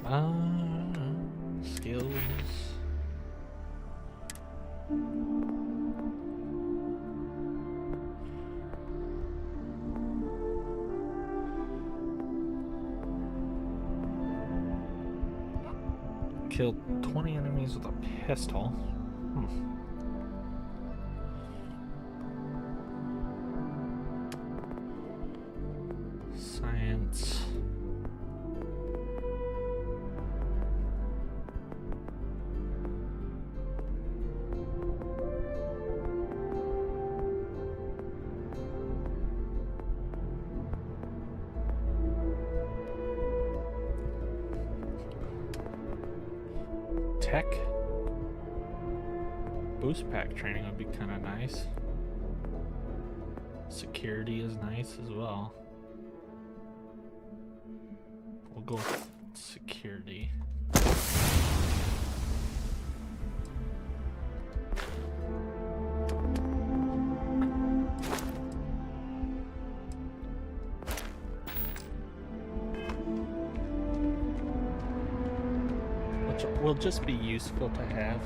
Alright, skills. Killed 20 enemies with a pistol. Science. Tech. Boost pack training would be kind of nice. Security is nice as well. We'll go with security. Which will just be useful to have.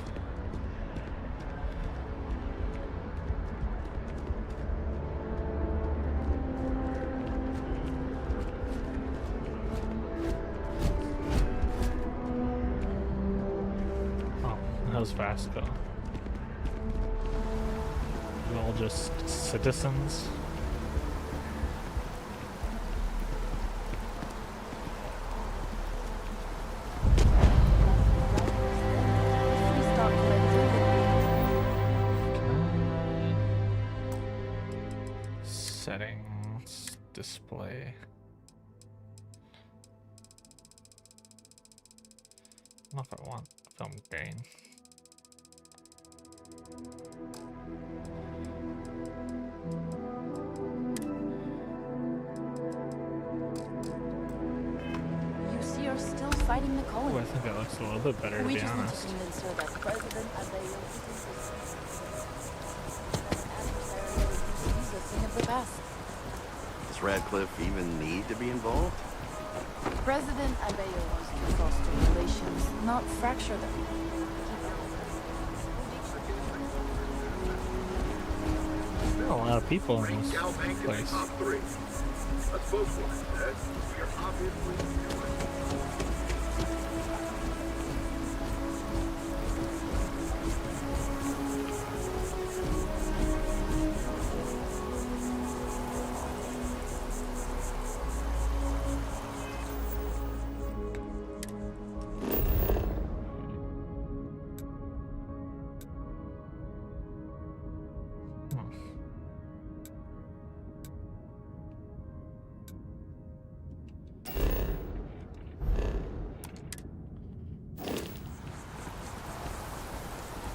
That was Vasco. We're all just citizens. Settings, display. I don't know if I want film gain. You see, you're still fighting the colony. Oh, I think that looks a little bit better, to We be just need to honest. convince her that President Adeyo is a thing of the past. Does Radcliffe even need to be involved? President Adeyo wants to foster relations, not fracture them. There are a lot of people in this place. Top three. Let's vote for it, Ed. We are obviously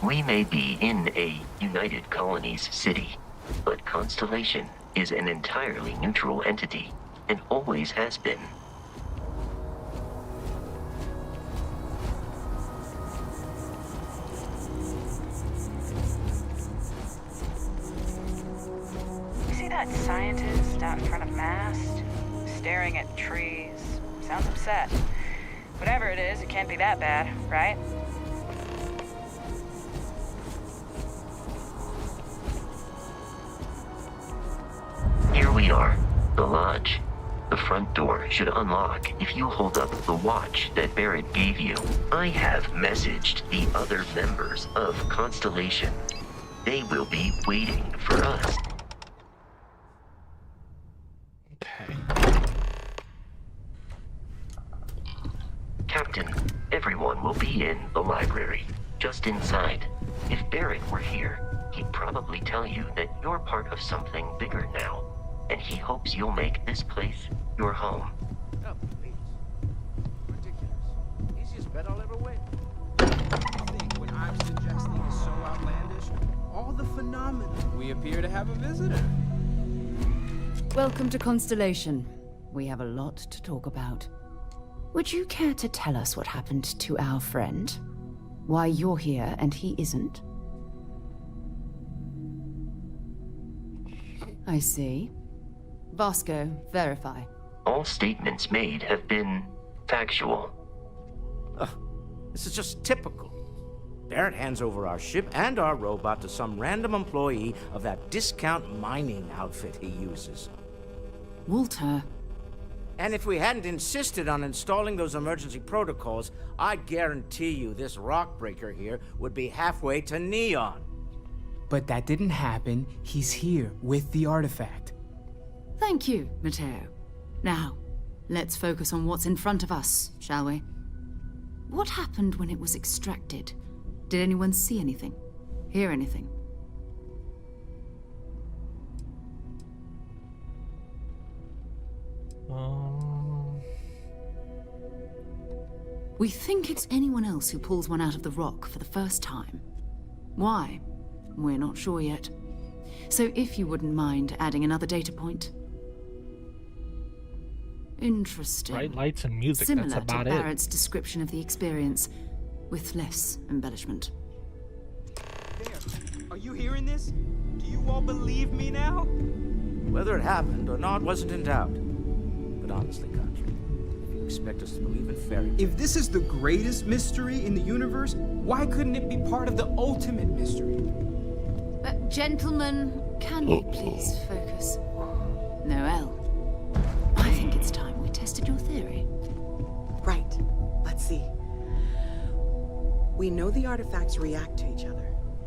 We may be in a United Colonies city, but Constellation is an entirely neutral entity, and always has been. You see that scientist out in front of Mast, staring at trees? Sounds upset. Whatever it is, it can't be that bad, right? Here we are, the lodge. The front door should unlock if you hold up the watch that Barrett gave you. I have messaged the other members of Constellation. They will be waiting for us. Okay. Captain, everyone will be in the library, just inside. If Barrett were here, he'd probably tell you that you're part of something bigger now, and he hopes you'll make this place your home. Oh, please. Ridiculous. Easiest bet I'll ever win. I think what I'm suggesting is so outlandish. All the phenomena. We appear to have a visitor. Welcome to Constellation. We have a lot to talk about. Would you care to tell us what happened to our friend? Why you're here and he isn't? I see. Vasco, verify. All statements made have been factual. This is just typical. Barrett hands over our ship and our robot to some random employee of that discount mining outfit he uses. Walter, And if we hadn't insisted on installing those emergency protocols, I guarantee you this rock breaker here would be halfway to Neon. But that didn't happen. He's here with the artifact. thank you, Matteo. Now, let's focus on what's in front of us, shall we? What happened when it was extracted? Did anyone see anything? Hear anything? We think it's anyone else who pulls one out of the rock for the first time. Why? We're not sure yet. So if you wouldn't mind adding another data point. Interesting. Bright lights and music, Similar that's about to it. Barrett's description of the experience, with less embellishment. There. Are you hearing this? Do you all believe me now? Whether it happened or not wasn't in doubt. But honestly, Country, if you expect us to believe in fairy tales... If this is the greatest mystery in the universe, why couldn't it be part of the ultimate mystery? But gentlemen, can we please focus? Noel, I think it's time we tested your theory. Right. Let's see. We know the artifacts react to each other.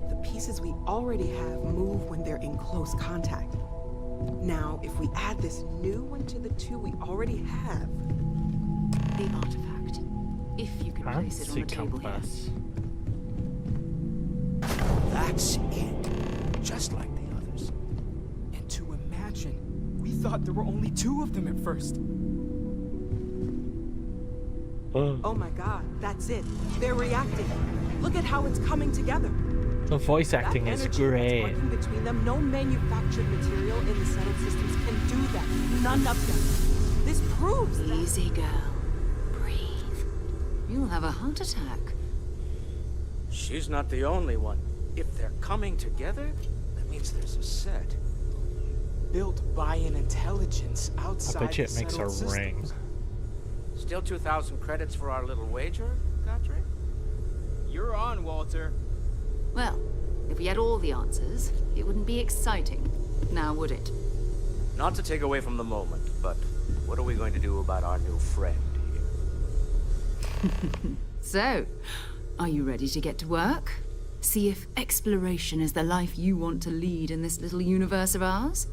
The pieces we already have move when they're in close contact. Now, if we add this new one to the two we already have... The artifact. If you can place it on the table here. That's it. Just like the others. And to imagine, we thought there were only two of them at first. Oh my god, that's it. They're reacting. Look at how it's coming together. The voice acting That is energy great. that's working between them, no manufactured material in the settled systems can do that. None of them. This proves that... Easy, girl. Breathe. You'll have a heart attack. She's not the only one. If they're coming together, that means there's a set. Built by an intelligence outside I bet you it the makes a settled systems. ring. Still 2,000 credits for our little wager, Country? You're on, Walter. Well, if we had all the answers, it wouldn't be exciting. Now, would it? Not to take away from the moment, but what are we going to do about our new friend here? So, are you ready to get to work? See if exploration is the life you want to lead in this little universe of ours?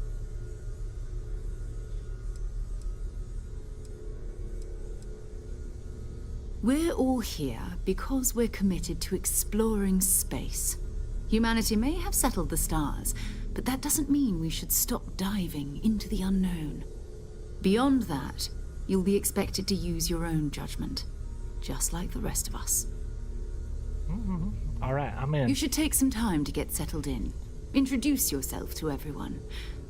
We're all here because we're committed to exploring space. Humanity may have settled the stars, but that doesn't mean we should stop diving into the unknown. Beyond that, you'll be expected to use your own judgment, just like the rest of us. Alright, I'm in. You should take some time to get settled in. Introduce yourself to everyone.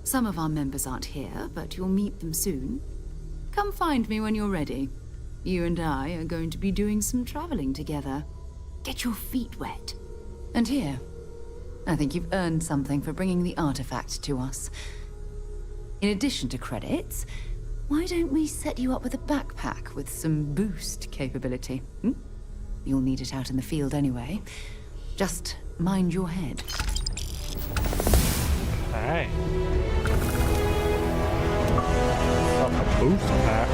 Some of our members aren't here, but you'll meet them soon. Come find me when you're ready. You and I are going to be doing some traveling together. Get your feet wet. And here, I think you've earned something for bringing the artifact to us. In addition to credits, why don't we set you up with a backpack with some boost capability? You'll need it out in the field anyway. Just mind your head. Alright. A boost pack.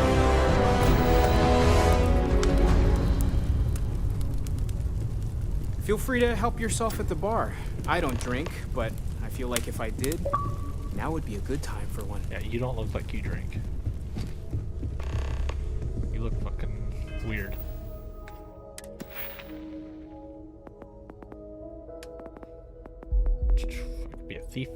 Feel free to help yourself at the bar. I don't drink, but I feel like if I did, now would be a good time for one. Yeah, you don't look like you drink. You look fucking weird. Could be a thief.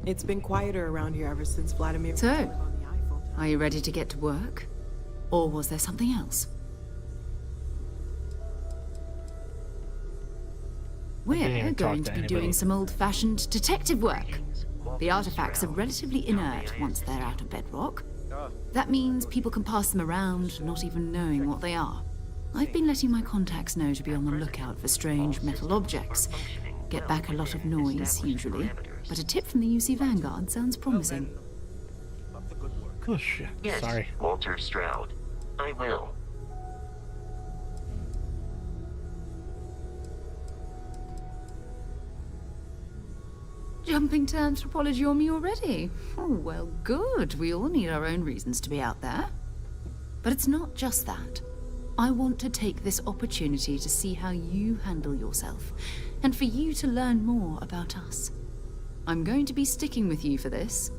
It's been quieter around here ever since Vladimir So, was on the iPhone. Are you ready to get to work? Or was there something else? didn't We're even talk going to to be anybody. doing some old-fashioned detective work. The artifacts are relatively inert once they're out of bedrock. That means people can pass them around, not even knowing what they are. I've been letting my contacts know to be on the lookout for strange metal objects. Get back a lot of noise, usually. But a tip from the UC Vanguard sounds promising. Oh shit. Yes, Sorry. Walter Stroud. I will. Jumping to anthropology on me already? Oh, well, good. We all need our own reasons to be out there. But it's not just that. I want to take this opportunity to see how you handle yourself, and for you to learn more about us. I'm going to be sticking with you for this.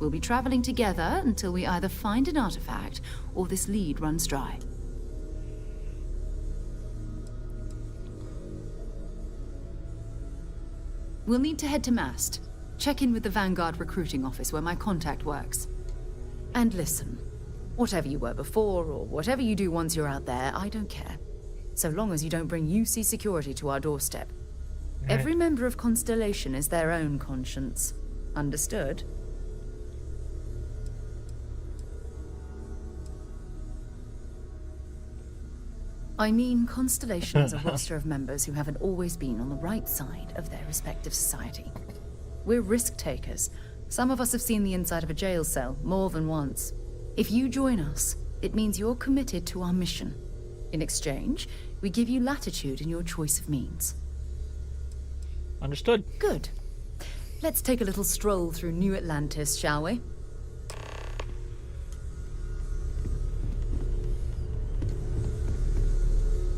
We'll be traveling together until we either find an artifact or this lead runs dry. We'll need to head to Mast. Check in with the Vanguard recruiting office where my contact works. And listen, whatever you were before or whatever you do once you're out there, I don't care. So long as you don't bring UC security to our doorstep. Every member of Constellation is their own conscience. Understood? I mean, Constellation is a roster of members who haven't always been on the right side of their respective society. We're risk takers. Some of us have seen the inside of a jail cell more than once. If you join us, it means you're committed to our mission. In exchange, we give you latitude in your choice of means. Understood. Good. Let's take a little stroll through New Atlantis, shall we?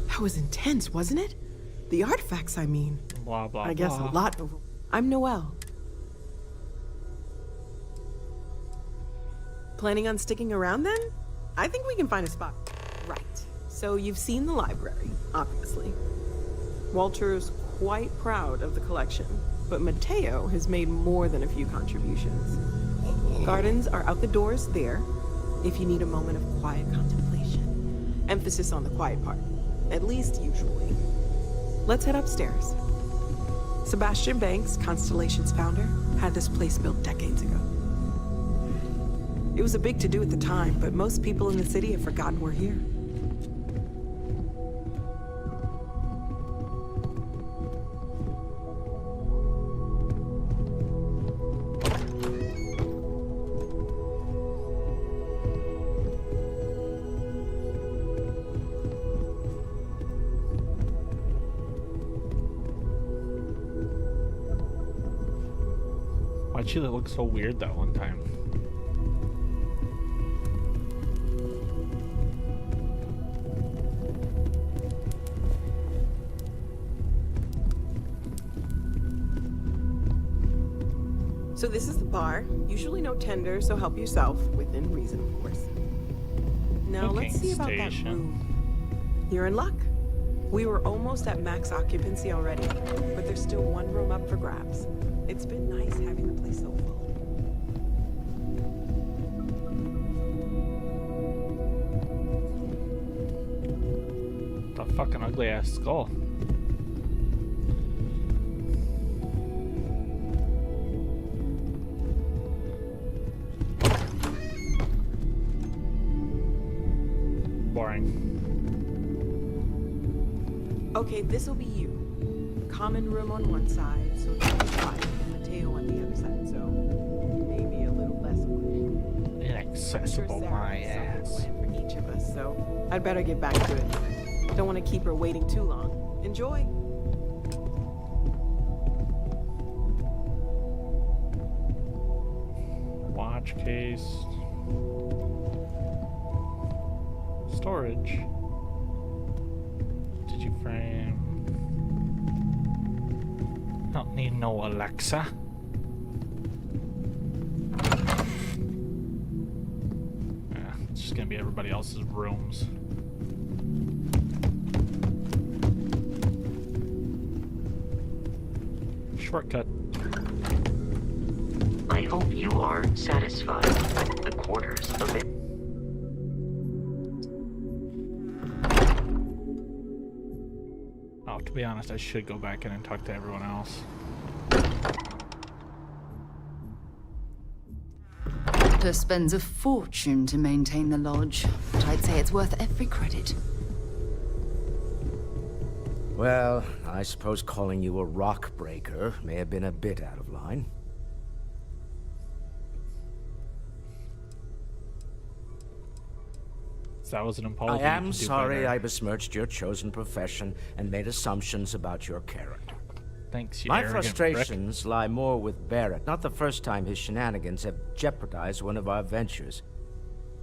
That was intense, wasn't it? The artifacts, I mean. Blah blah. I guess blah. a lot of... I'm Noelle. Planning on sticking around then? I think we can find a spot. Right. So you've seen the library, obviously. Walter's quite proud of the collection, but Mateo has made more than a few contributions. Gardens are out the doors there, if you need a moment of quiet contemplation. Emphasis on the quiet part, at least usually. Let's head upstairs. Sebastian Banks, Constellation's founder, had this place built decades ago. It was a big to-do at the time, but most people in the city have forgotten we're here. Why'd she look so weird that one time? So this is the bar. Usually no tender, so help yourself, within reason, of course. Now let's see about that room. You're in luck. We were almost at max occupancy already, but there's still one room up for grabs. It's been nice having the place so full. The fucking ugly ass skull. Boring. Okay, this'll be you. Common room on one side, so there'll be five, and Mateo on the other side, so maybe a little less one. Inaccessible, my ass. Plan for each of us, so I'd better get back to it. Don't want to keep her waiting too long. Enjoy. Watch case. Storage. Digiframe. Don't need no Alexa. Yeah, it's just gonna be everybody else's rooms. Shortcut. I hope you are satisfied with the quarters of it. Oh, to be honest, I should go back in and talk to everyone else. Doctor spends a fortune to maintain the lodge, but I'd say it's worth every credit. Well, I suppose calling you a rock breaker may have been a bit out of line. That was an apology. I am you could do sorry better. I besmirched your chosen profession and made assumptions about your character. Thanks, you My arrogant prick. frustrations lie more with Barrett. Not the first time his shenanigans have jeopardized one of our ventures.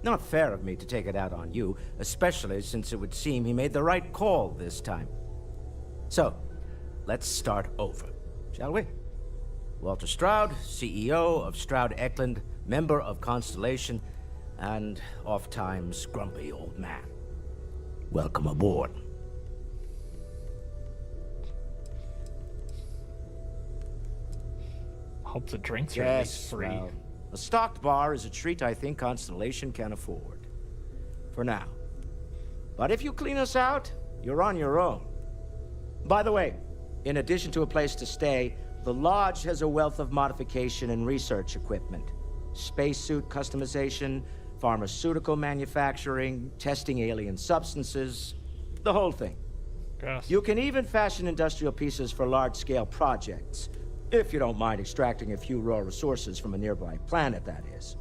Not fair of me to take it out on you, especially since it would seem he made the right call this time. So, let's start over, shall we? Walter Stroud, CEO of Stroud Eklund, member of Constellation, and oft-times grumpy old man. Welcome aboard. Hope the drinks are at least free. Well, a stocked bar is a treat I think Constellation can afford. For now. But if you clean us out, you're on your own. By the way, in addition to a place to stay, the Lodge has a wealth of modification and research equipment. Spacesuit customization, pharmaceutical manufacturing, testing alien substances, the whole thing. Gross. You can even fashion industrial pieces for large-scale projects, if you don't mind extracting a few raw resources from a nearby planet, that is.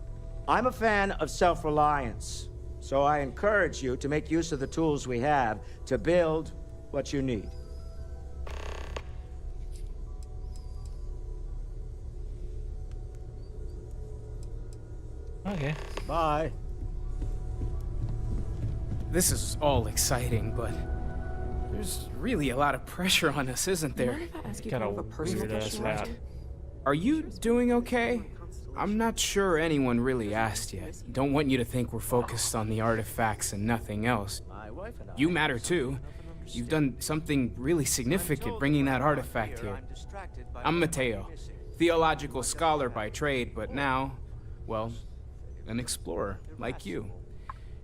I'm a fan of self-reliance, so I encourage you to make use of the tools we have to build what you need. Okay. Bye. This is all exciting, but there's really a lot of pressure on us, isn't there? Mind if I ask you Got kind a of a personal weird ass question? hat. Are you doing okay? I'm not sure anyone really asked yet. Don't want you to think we're focused on the artifacts and nothing else. My wife and I You matter too. You've done something really significant bringing that artifact here. I'm Mateo, theological scholar by trade, but now, well, an explorer like you.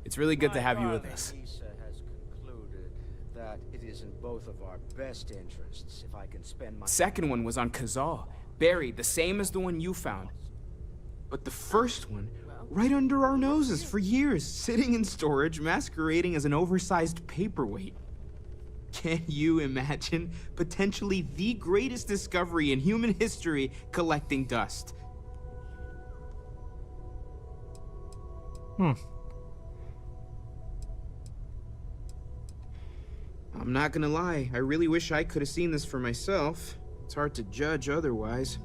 It's really good to have you with us. Lisa has concluded that it is in both of our best interests if I can spend my Second one was on Kazal, buried the same as the one you found. But the first one, right under our noses for years, sitting in storage, masquerading as an oversized paperweight. Can you imagine potentially the greatest discovery in human history collecting dust? I'm not gonna lie, I really wish I could have seen this for myself. It's hard to judge otherwise.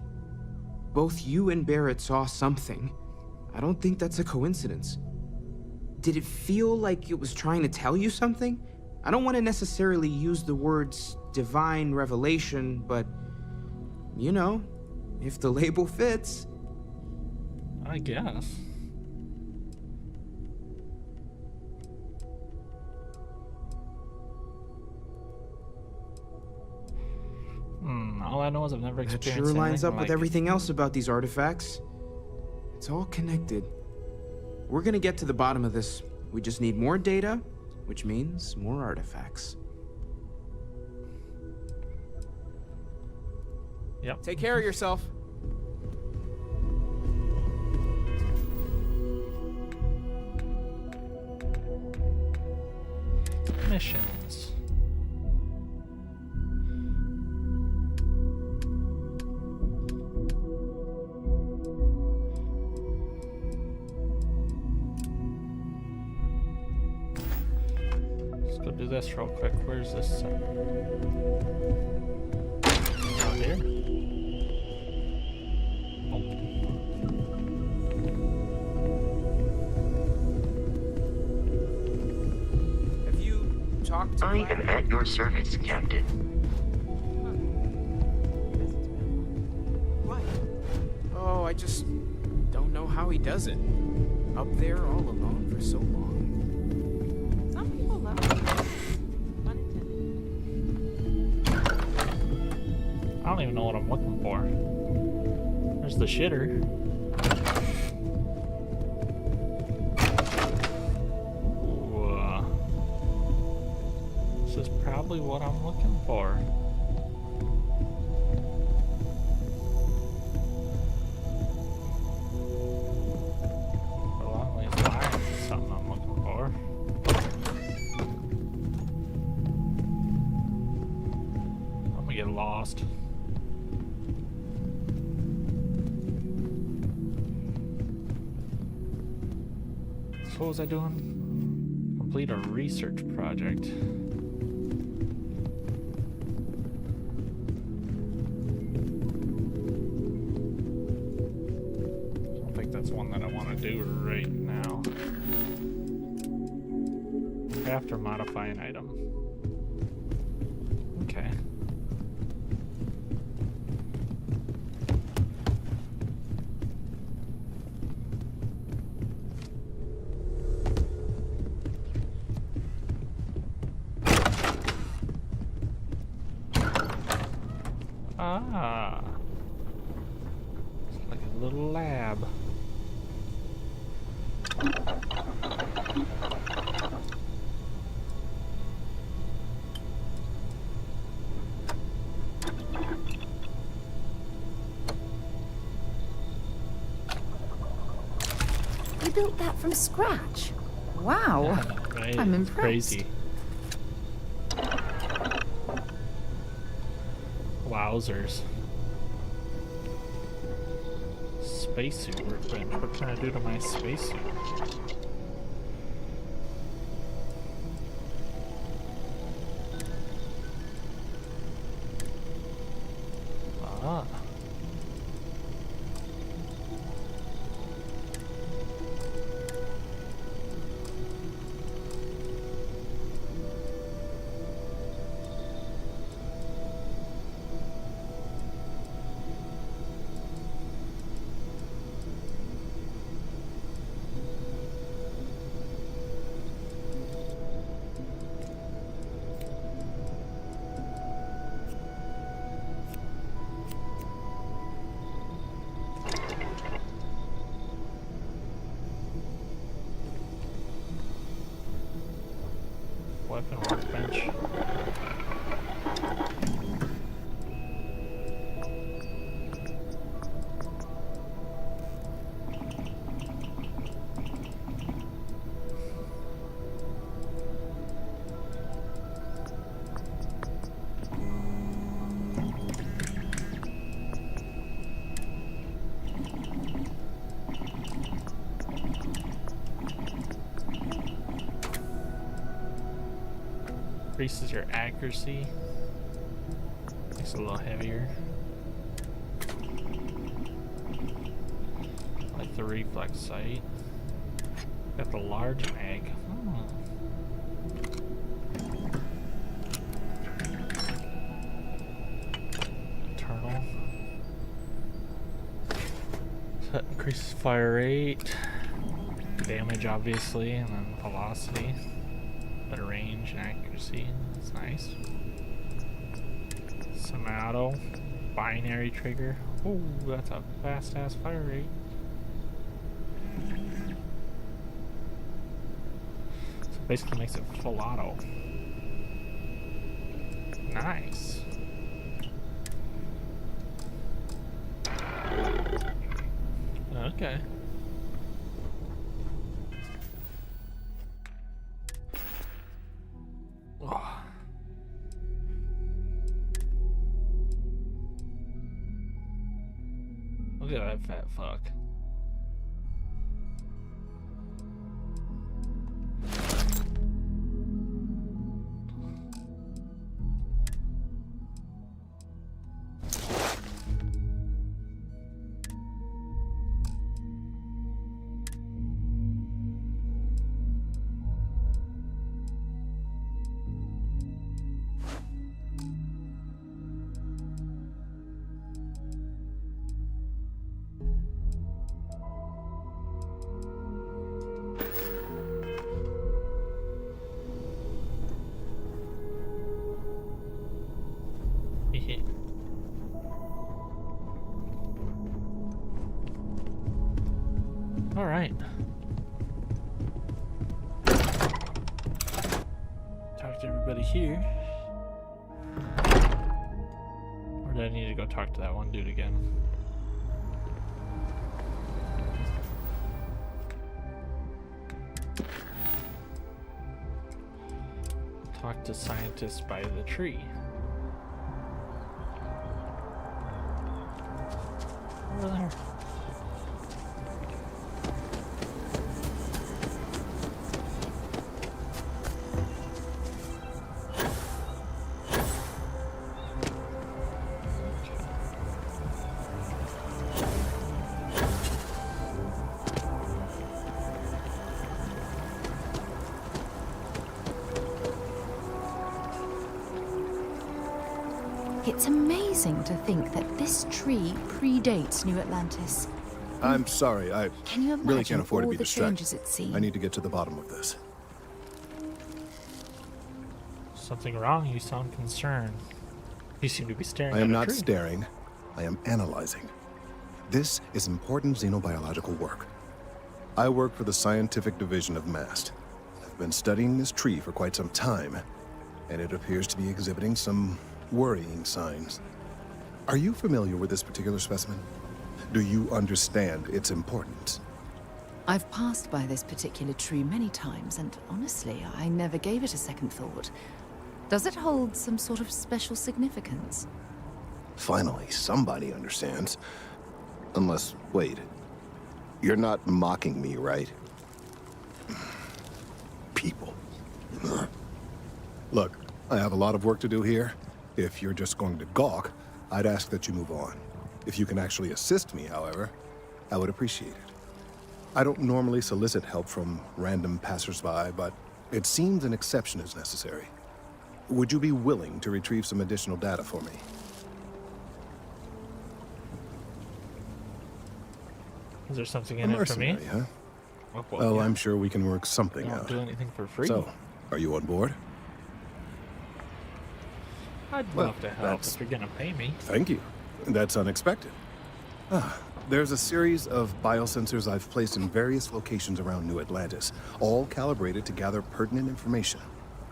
Both you and Barrett saw something. I don't think that's a coincidence. Did it feel like it was trying to tell you something? I don't want to necessarily use the words divine revelation, but you know, if the label fits. I guess. All I know is I've never That experienced sure lines anything up with like it. everything else about these artifacts. It's all connected. We're gonna get to the bottom of this. We just need more data, which means more artifacts. Yep. Take care of yourself. Missions. Let's go do this real quick. Where's this? Out here? Have you talked to I am at your service, Captain. Why? Oh, I just don't know how he does it. Up there all alone for so long. Some people love it. Pun intended. I don't even know what I'm looking for. There's There's the shitter. Ooh, this is probably what I'm looking for. Along these lines is something I'm looking for. I'm gonna get lost. So what was I doing? Complete a research project. I don't think that's one that I want to do right now. After modify an item. Okay. Ah, it's like a little lab. You built that from scratch? Wow. Right? I'm It's impressed. crazy. Wowzers. Spacesuit workbench. What can I do to my spacesuit? Ah. Weapon workbench. Increases your accuracy. Makes it a little heavier. Like the reflex sight. Got the large mag. Internal. So that increases fire rate. Damage obviously, and then velocity. Better range and accuracy. That's nice. Semi-auto. Binary trigger. Ooh, that's a fast-ass fire rate. So basically makes it full auto. Nice. Okay. Look at that fat fuck. All right. Talk to everybody here. Or do I need to go talk to that one dude again? Talk to scientists by the tree. Over there. It's amazing to think that this tree predates New Atlantis. I'm sorry, I Can you imagine really can't afford to all be the distracted. changes it's seen? I need to get to the bottom of this. Something wrong? You sound concerned. You seem to be staring I at am a not tree. staring. I am analyzing. This is important xenobiological work. I work for the scientific division of MAST. I've been studying this tree for quite some time, and it appears to be exhibiting some worrying signs. Are you familiar with this particular specimen? Do you understand its importance? I've passed by this particular tree many times, and honestly, I never gave it a second thought. Does it hold some sort of special significance? Finally, somebody understands. Unless, wait. You're not mocking me, right? People. Look, I have a lot of work to do here. If you're just going to gawk, I'd ask that you move on. If you can actually assist me, however, I would appreciate it. I don't normally solicit help from random passersby, but it seems an exception is necessary. Would you be willing to retrieve some additional data for me? Is there something A in it for me? mercenary, huh? Well, I'm sure we can work I something don't out. do anything for free. So, are you on board? I'd well, love to help that's- if you're gonna pay me. Thank you. That's unexpected. There's a series of biosensors I've placed in various locations around New Atlantis, all calibrated to gather pertinent information.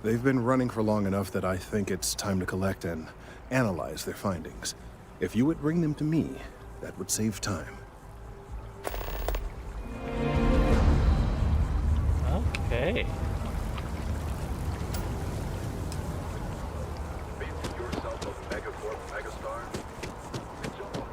They've been running for long enough that I think it's time to collect and analyze their findings. If you would bring them to me, that would save time. Okay. Fancy yourself a megacorp megastar? Jump on.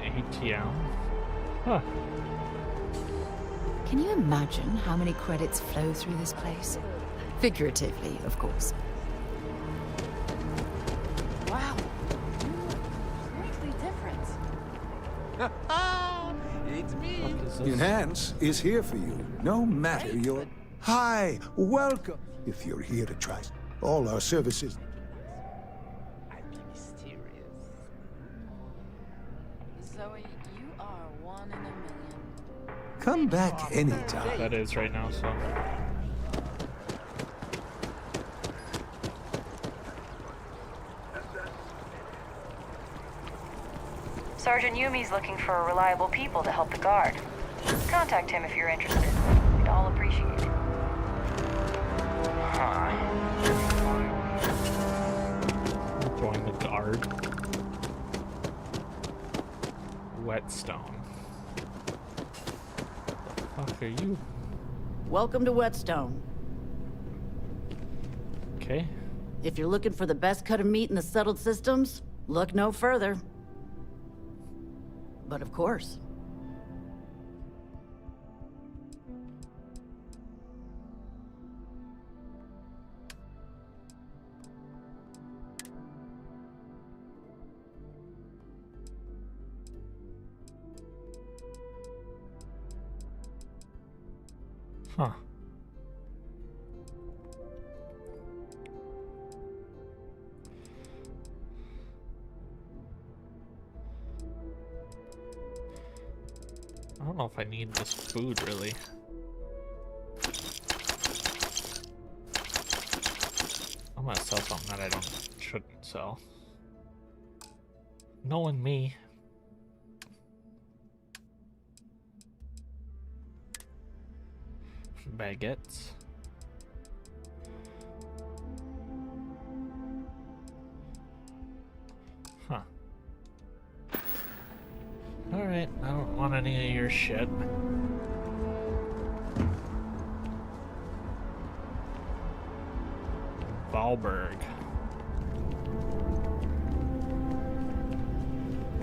ATM. Huh. Can you imagine how many credits flow through this place? Figuratively, of course. Wow. You look greatly different. It's me. What is this? Enhance is here for you, no matter your... Hi, welcome. If you're here to try all our services... I'd be mysterious. Zoe, you are one in a million. Come back anytime. That is right now, so. Sergeant Yumi's looking for reliable people to help the guard. Contact him if you're interested. We'd all appreciate it. Join the guard. Whetstone. The fuck are you? Welcome to Whetstone. Okay. If you're looking for the best cut of meat in the settled systems, look no further. But of course, Huh. I don't know if I need this food, really. I'm gonna sell something that I shouldn't sell. Knowing me. Baguettes. Huh. Alright, I don't want any of your shit. Valberg.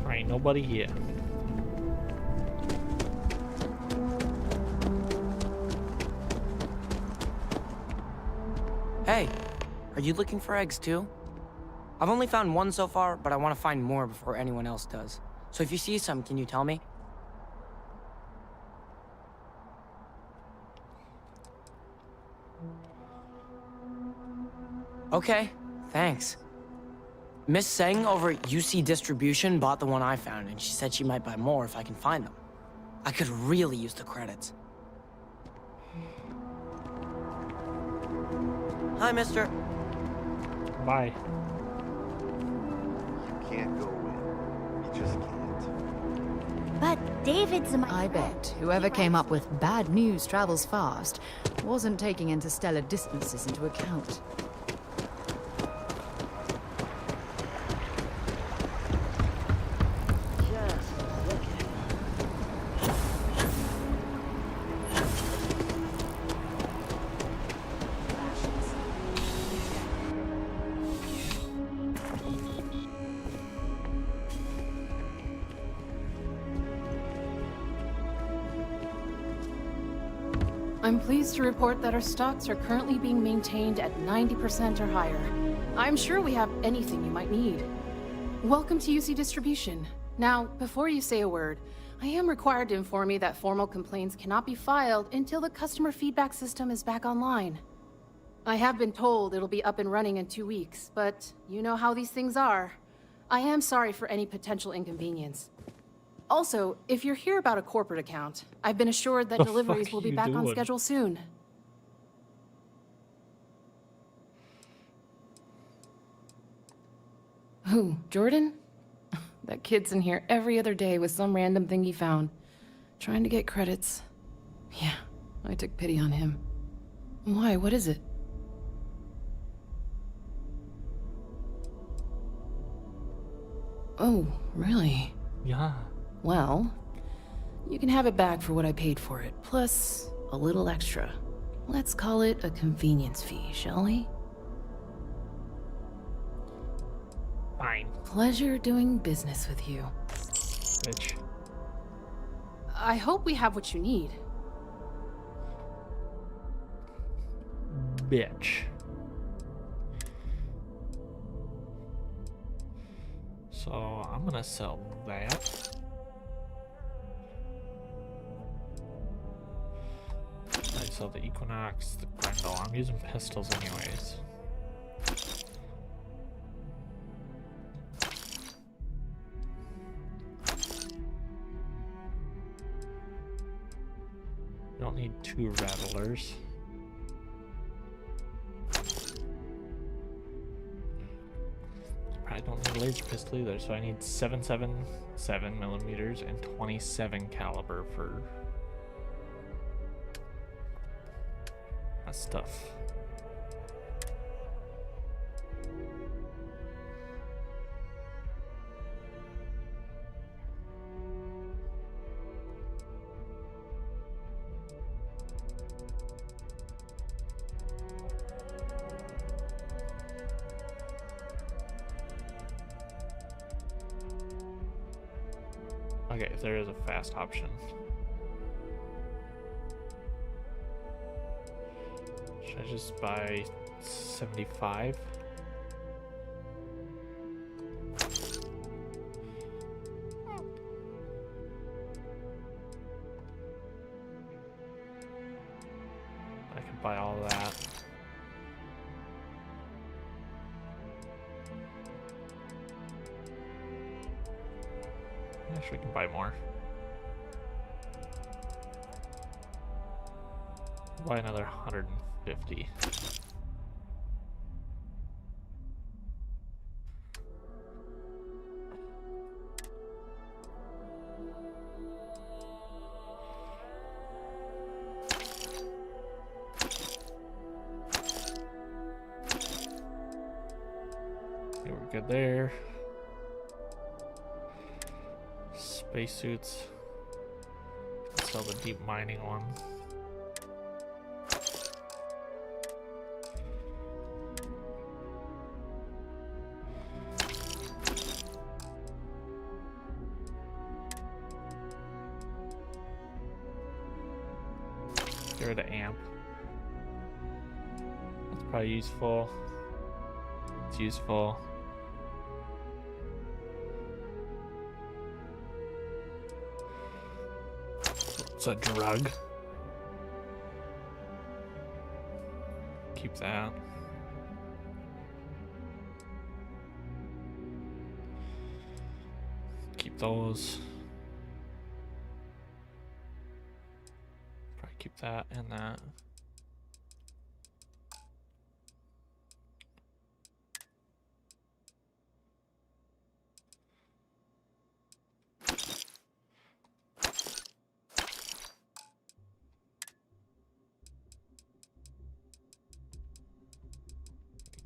Ain't nobody here. Hey, are you looking for eggs too? I've only found one so far, but I want to find more before anyone else does. So if you see some, can you tell me? Okay, thanks. Miss Seng over at UC Distribution bought the one I found, and she said she might buy more if I can find them. I could really use the credits. Hi, mister. Bye. You can't go in. You just can't. But David's I bet whoever came up with bad news travels fast wasn't taking interstellar distances into account. I'm pleased to report that our stocks are currently being maintained at 90% or higher. I'm sure we have anything you might need. Welcome to UC Distribution. Now, before you say a word, I am required to inform you that formal complaints cannot be filed until the customer feedback system is back online. I have been told it'll be up and running in 2 weeks, but you know how these things are. I am sorry for any potential inconvenience. Also, if you're here about a corporate account, I've been assured that deliveries will be back on schedule soon. Who, Jordan? That kid's in here every other day with some random thing he found, trying to get credits. Yeah, I took pity on him. Why, what is it? Oh, really? Yeah. Well, you can have it back for what I paid for it, plus a little extra. Let's call it a convenience fee, shall we? Fine. Pleasure doing business with you. Bitch. I hope we have what you need. Bitch. So I'm gonna sell that. I sell the Equinox, the Grendel. I'm using pistols anyways. You don't need 2 rattlers. I don't need a laser pistol either, so I need 7.77 millimeters and 27 caliber for that stuff. Okay, if there is a fast option. Should I just buy 75? buy all that. Actually, we can buy more. Buy another 150. Okay, we're good there. Spacesuits. Sell the deep mining one. Get rid of amp. That's probably useful. It's useful. It's a drug. Keep that. Keep those. Probably keep that and that.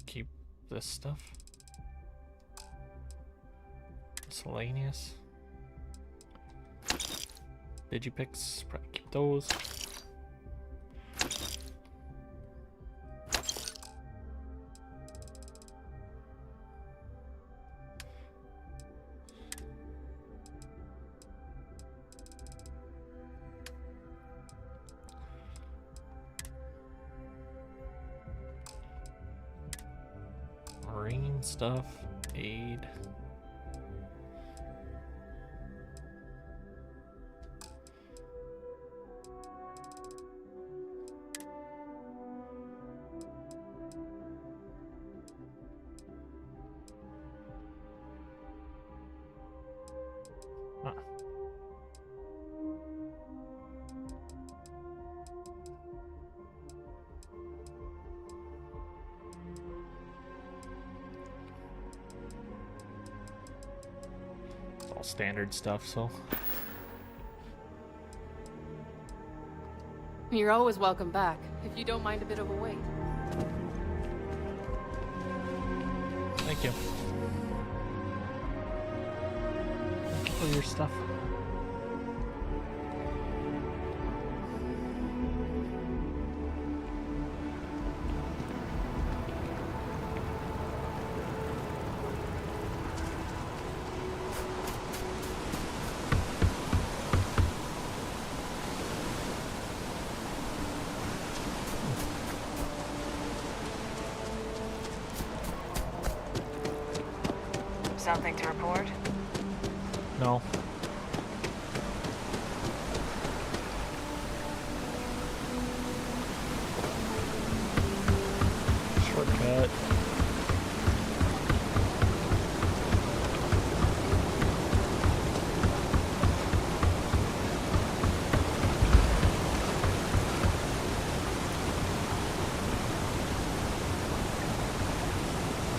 Keep this stuff. Miscellaneous. Digipix, probably keep those. Marine stuff, aid. Huh. It's all standard stuff, so. You're always welcome back, if you don't mind a bit of a wait. Thank you. Thank you for your stuff. Something to report? No. Shortcut.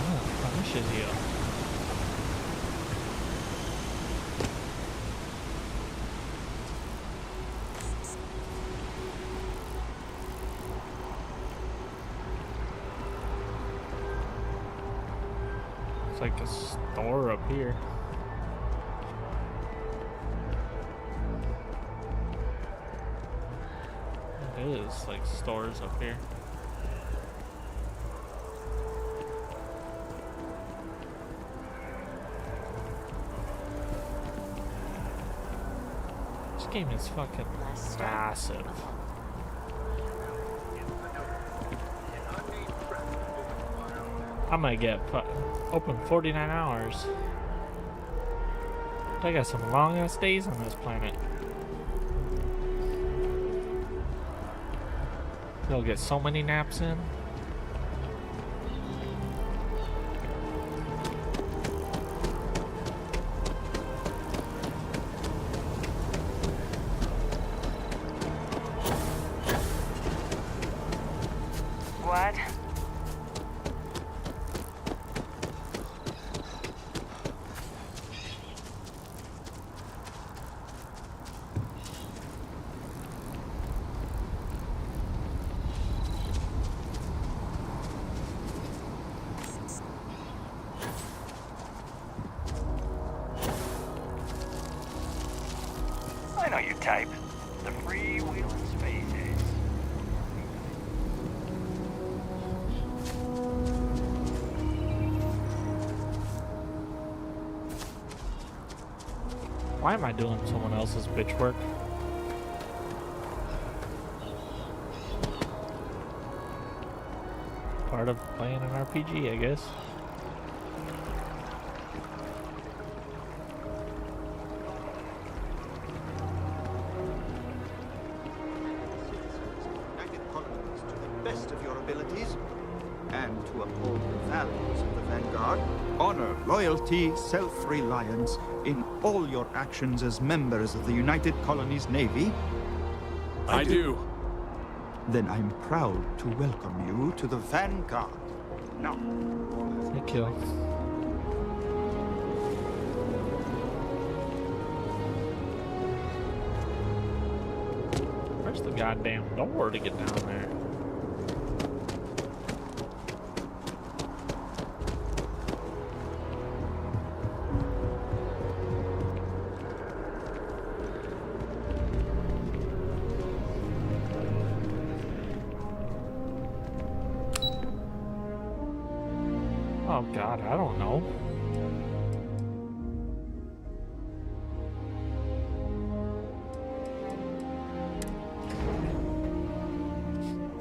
Oh, punishes you. It's like a store up here. It is like stores up here. This game is fucking massive. I'm gonna get open 49 hours. I got some long ass days on this planet. They'll get so many naps in. What? I know you type. The freewheeling space ace. Why am I doing someone else's bitch work? Part of playing an RPG, I guess. Best of your abilities, and to uphold the values of the Vanguard, honor, loyalty, self-reliance in all your actions as members of the United Colonies Navy. I do. Then I'm proud to welcome you to the Vanguard. Now, Thank you. Where's the goddamn door to get down there? Oh god, I don't know.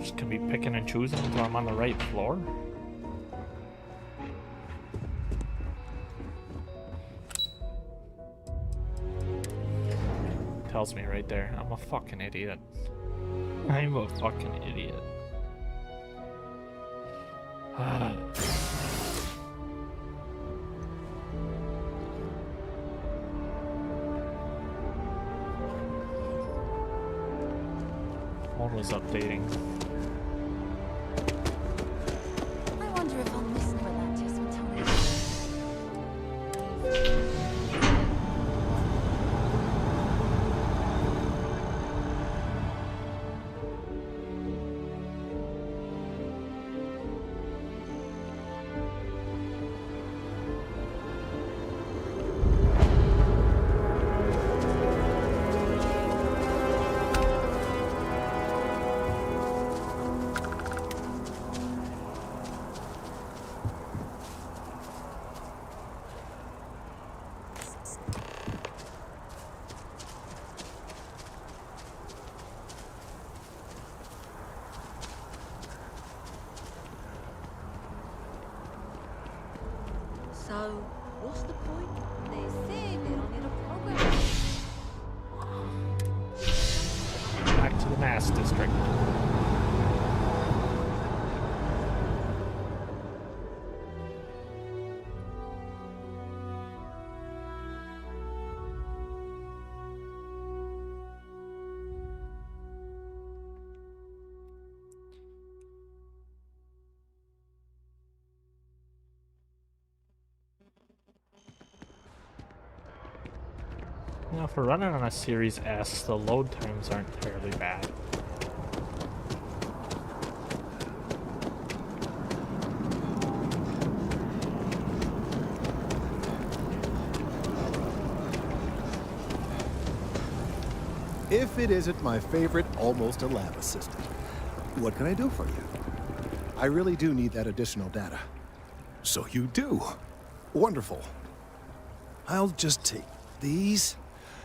Just gonna be picking and choosing until I'm on the right floor. Tells me right there, I'm a fucking idiot. I'm a fucking idiot. Phone was updating. I wonder if I'll miss where that test will tell me. So, what's the point? They say they don't need a program. Back to the Mass District. Now, if we're running on a Series S, the load times aren't terribly bad. If it isn't my favorite almost a lab assistant, what can I do for you? I really do need that additional data. So you do. Wonderful. I'll just take these,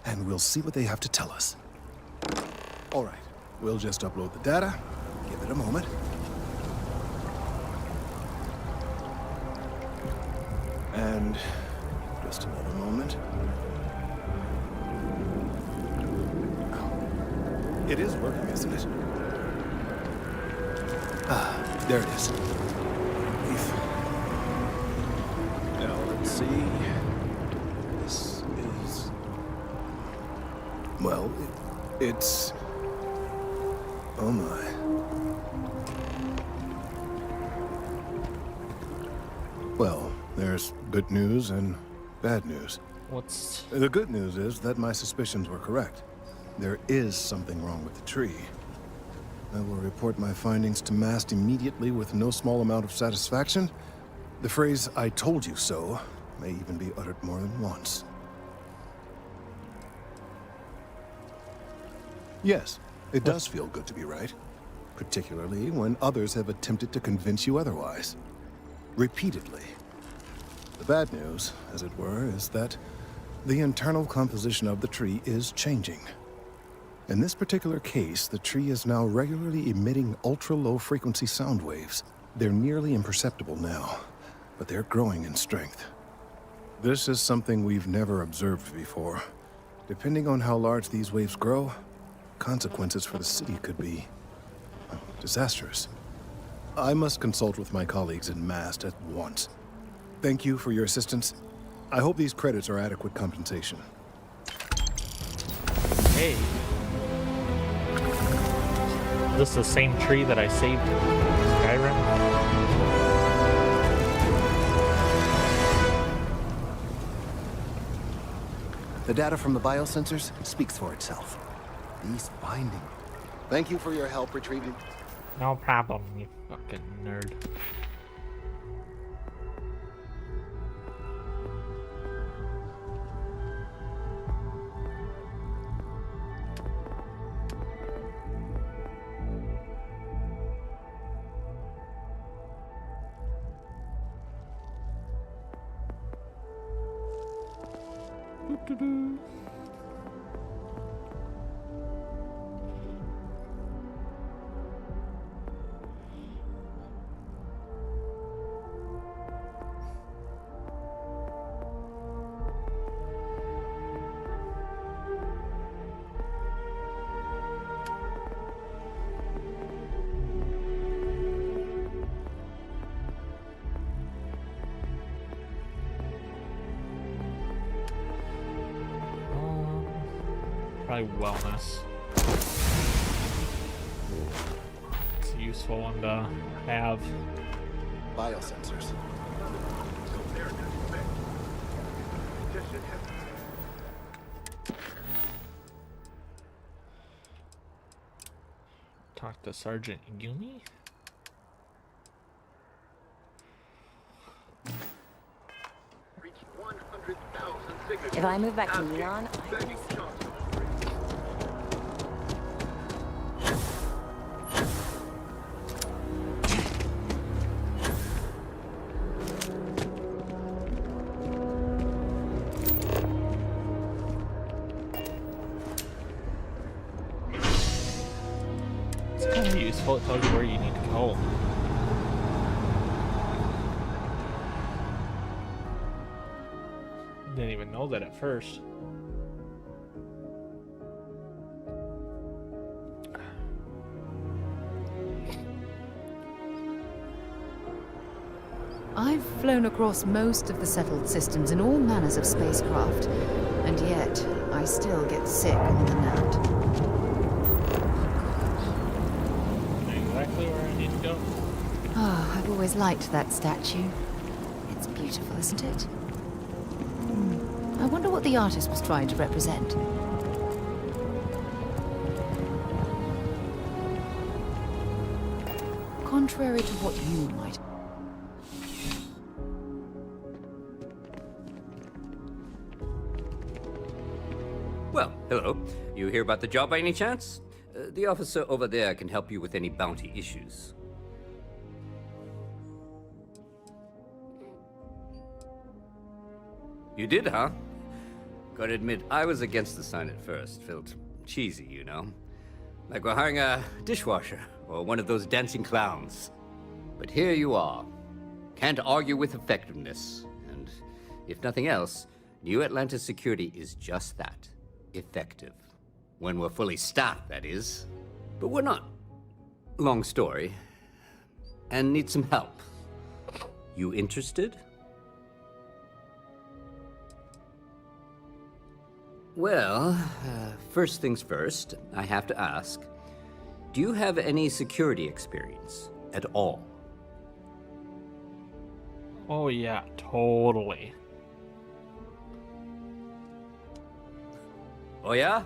and we'll see what they have to tell us. All right, we'll just upload the data. Give it a moment. And just another moment. It is working, isn't it? There it is. Leaf. Now, let's see. This is... Well, it's... Oh my. Well, there's good news and bad news. What's... The good news is that my suspicions were correct. There is something wrong with the tree. I will report my findings to Mast immediately with no small amount of satisfaction. The phrase, "I told you so," may even be uttered more than once. Yes, it does feel good to be right. Particularly when others have attempted to convince you otherwise. Repeatedly. The bad news, as it were, is that the internal composition of the tree is changing. In this particular case, the tree is now regularly emitting ultra-low frequency sound waves. They're nearly imperceptible now, but they're growing in strength. This is something we've never observed before. Depending on how large these waves grow, consequences for the city could be disastrous. I must consult with my colleagues in Mast at once. Thank you for your assistance. I hope these credits are adequate compensation. Hey. Is this the same tree that I saved in Skyrim? The data from the biosensors speaks for itself. These binding. Thank you for your help retrieving. No problem, you fucking nerd. Doo-doo-doo. Probably wellness. It's a useful one to have. Biosensors. Talk to Sergeant Yumi? If I move back to Neon, It's kind of useful. It tells you where you need to go. Didn't even know that at first. I've flown across most of the settled systems in all manners of spacecraft, and yet I still get sick on the net. Exactly where I need to go. Ah, I've always liked that statue. It's beautiful, isn't it? I wonder what the artist was trying to represent. Contrary to what you might... Well, hello. You hear about the job by any chance? The officer over there can help you with any bounty issues. You did, huh? Gotta admit, I was against the sign at first. Felt cheesy, you know? Like we're hiring a dishwasher or one of those dancing clowns. But here you are. Can't argue with effectiveness. And if nothing else, New Atlantis Security is just that. Effective. When we're fully staffed, that is. But we're not. Long story. and need some help. You interested? Well, first things first, I have to ask, do you have any security experience at all? Oh yeah, totally. Oh yeah?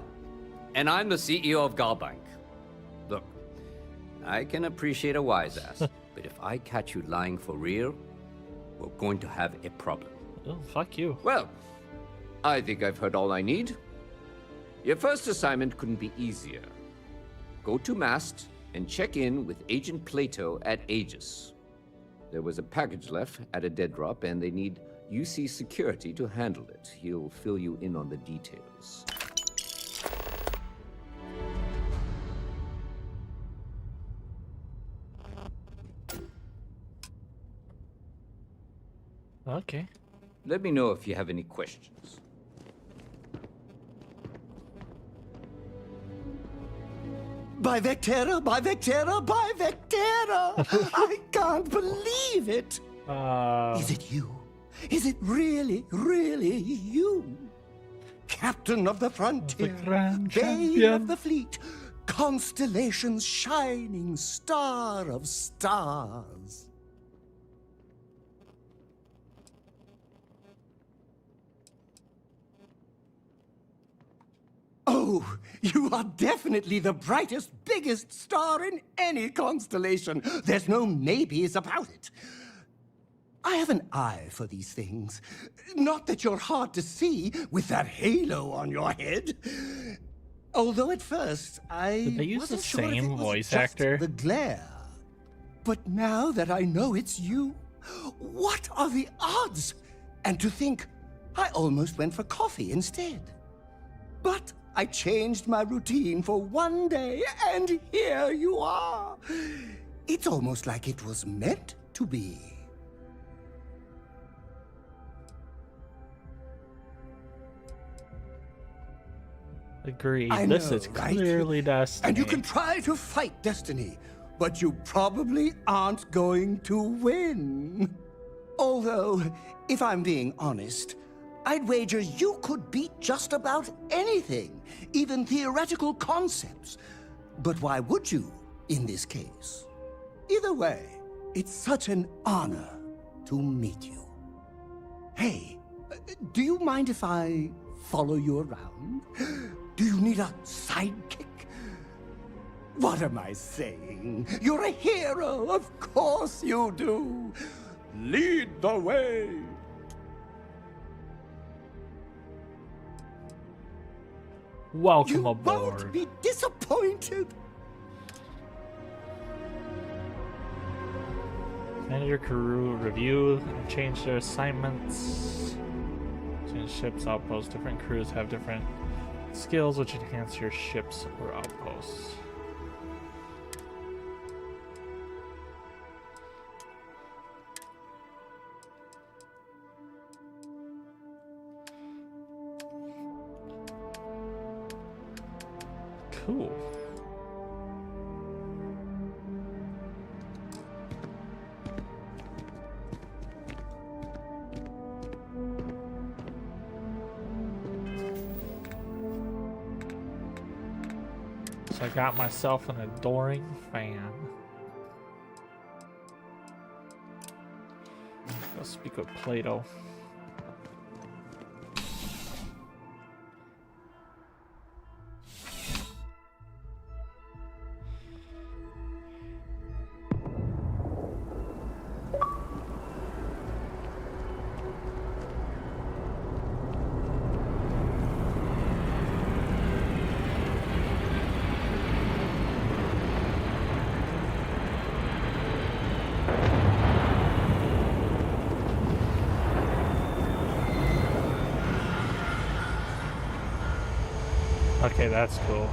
And I'm the CEO of Galbank. Look, I can appreciate a wise ass, but if I catch you lying for real, we're going to have a problem. Oh, fuck you. Well, I think I've heard all I need. Your first assignment couldn't be easier. Go to Mast and check in with Agent Plato at Aegis. There was a package left at a dead drop, and they need UC security to handle it. He'll fill you in on the details. Okay. Let me know if you have any questions. By Vectera, by Vectera, by Vectera! I can't believe it! Is it you? Is it really, really you? Captain of the frontier, Bane of the fleet, Constellation's shining star of stars. Oh, you are definitely the brightest, biggest star in any constellation. There's no maybes about it. I have an eye for these things. Not that you're hard to see with that halo on your head. Although at first Did they use wasn't the sure if it same was voice just actor? the glare. But now that I know it's you, what are the odds? And to think, I almost went for coffee instead. But I changed my routine for one day, and here you are. It's almost like it was meant to be. Agreed. I This know, is right? clearly destiny. And you can try to fight destiny, but you probably aren't going to win. Although, if I'm being honest, I'd wager you could beat just about anything, even theoretical concepts. But why would you, in this case? Either way, it's such an honor to meet you. Hey, do you mind if I follow you around? Do you need a sidekick? What am I saying? You're a hero, of course you do. Lead the way. Welcome You aboard. won't be disappointed. And your crew review and change their assignments. Change ships, outposts. Different crews have different skills which enhance your ships or outposts. Cool. So I got myself an adoring fan. Let's speak with Plato. Okay, that's cool.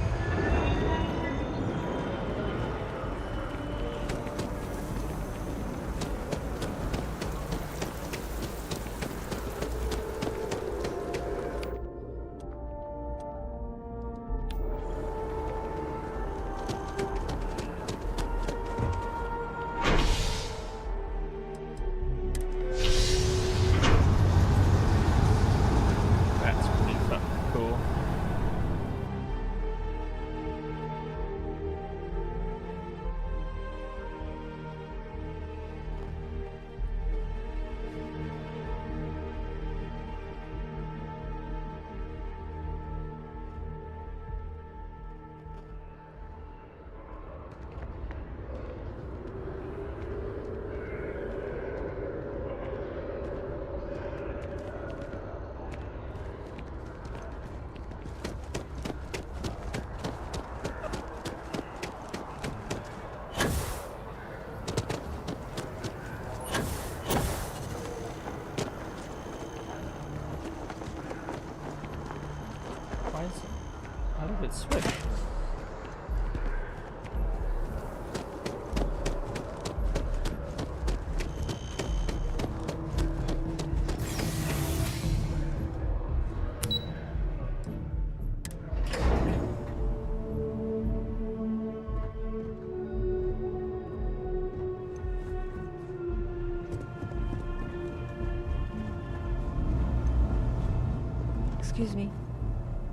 Excuse me.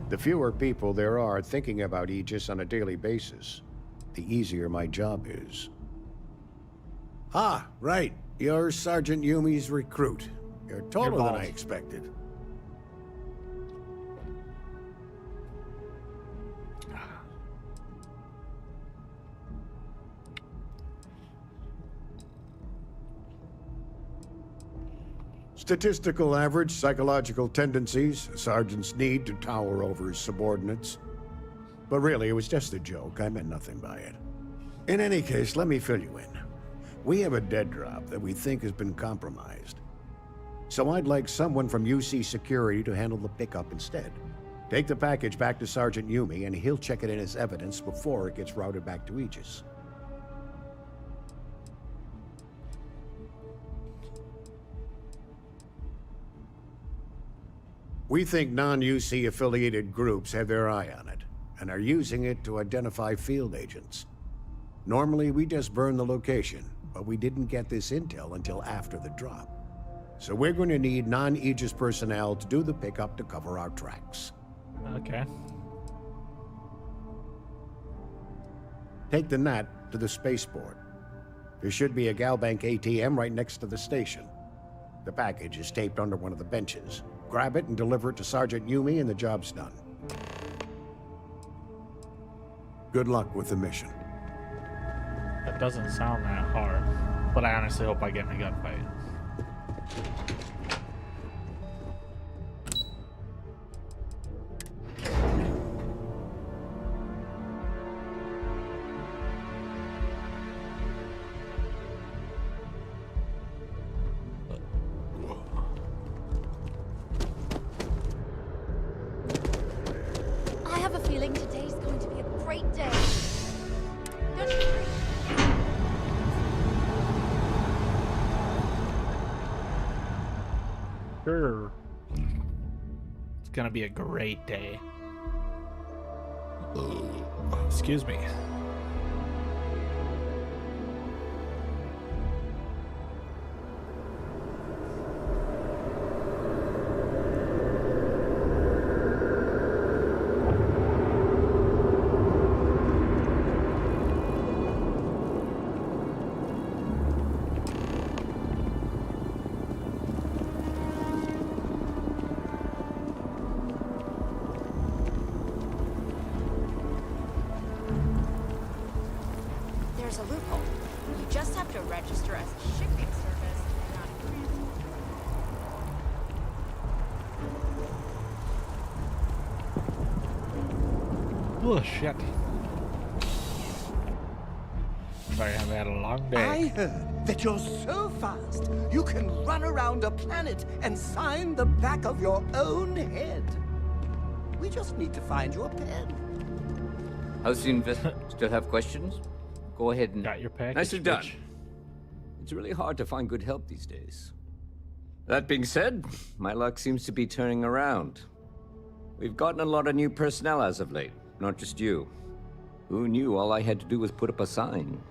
The fewer people there are thinking about Aegis on a daily basis, the easier my job is. Ah, right. You're Sergeant Yumi's recruit. You're taller than I expected. Statistical average psychological tendencies, a sergeant's need to tower over his subordinates. But really, it was just a joke. I meant nothing by it. In any case, let me fill you in. We have a dead drop that we think has been compromised. So I'd like someone from UC Security to handle the pickup instead. Take the package back to Sergeant Yumi, and he'll check it in as evidence before it gets routed back to Aegis. We think non-UC affiliated groups have their eye on it, and are using it to identify field agents. Normally, we just burn the location, but we didn't get this intel until after the drop. So we're going to need non-Aegis personnel to do the pickup to cover our tracks. Okay. Take the Nat to the spaceport. There should be a Galbank ATM right next to the station. The package is taped under one of the benches. Grab it and deliver it to Sergeant Yumi and the job's done. Good luck with the mission. That doesn't sound that hard, but I honestly hope I get in a gunfight. I have a feeling today's going to be a great day. Don't you agree? Sure. It's gonna be a great day. Excuse me. There's a loophole. You just have to register as a shipping service and not a transport. Oh shit. Sorry, I've had a long day. I heard that you're so fast, you can run around a planet and sign the back of your own head. We just need to find you a pen. How's the investor? Still have questions? Go ahead and... Got your package, Nicely done. bitch. It's really hard to find good help these days. That being said, my luck seems to be turning around. We've gotten a lot of new personnel as of late, not just you. Who knew all I had to do was put up a sign?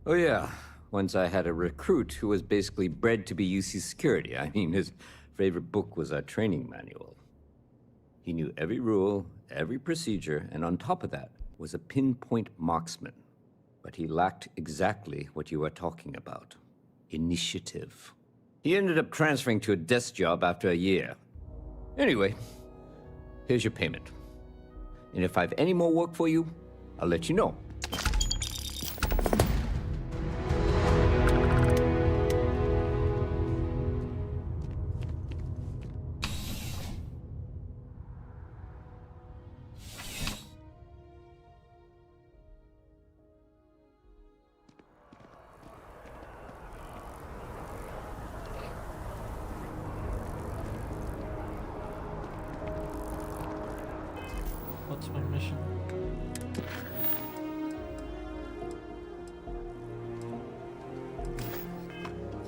Oh yeah, once I had a recruit who was basically bred to be UC Security. I mean, his favorite book was our training manual. He knew every rule, every procedure, and on top of that was a pinpoint marksman. But he lacked exactly what you are talking about. Initiative. He ended up transferring to a desk job after a year. Anyway, here's your payment. And if I have any more work for you, I'll let you know. What's my mission?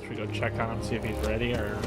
Should we go check on him, see if he's ready, or...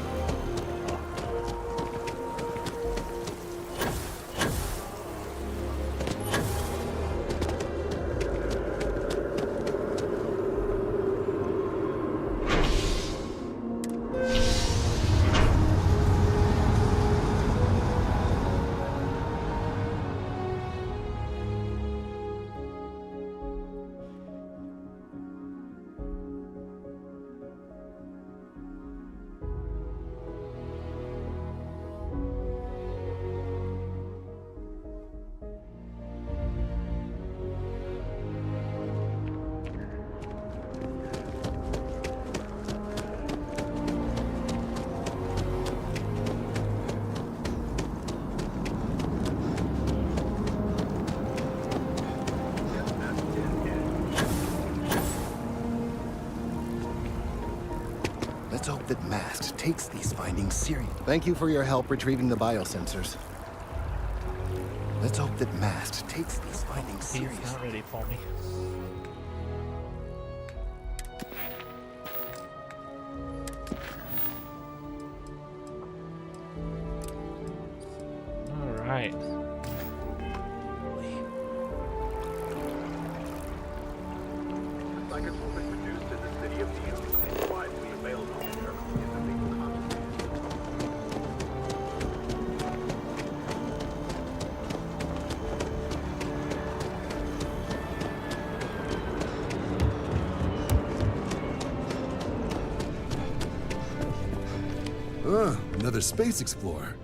takes these findings seriously. Thank you for your help retrieving the biosensors. Let's hope that MAST takes these findings He's seriously. not ready for me. All right. Psychics will be produced in the city of New York and widely available in the legal content. Another space explorer.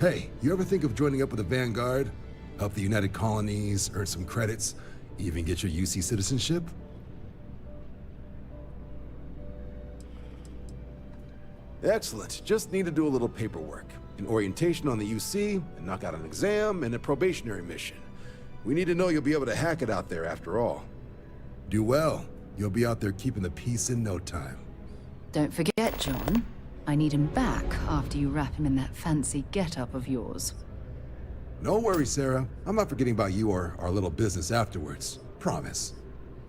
Hey, you ever think of joining up with the Vanguard? Help the United Colonies, earn some credits, even get your UC citizenship? Excellent. Just need to do a little paperwork. An orientation on the UC, and knock out an exam, and a probationary mission. We need to know you'll be able to hack it out there after all. Do well. You'll be out there keeping the peace in no time. Don't forget, John. I need him back after you wrap him in that fancy get-up of yours. No worries, Sarah. I'm not forgetting about you or our little business afterwards. Promise.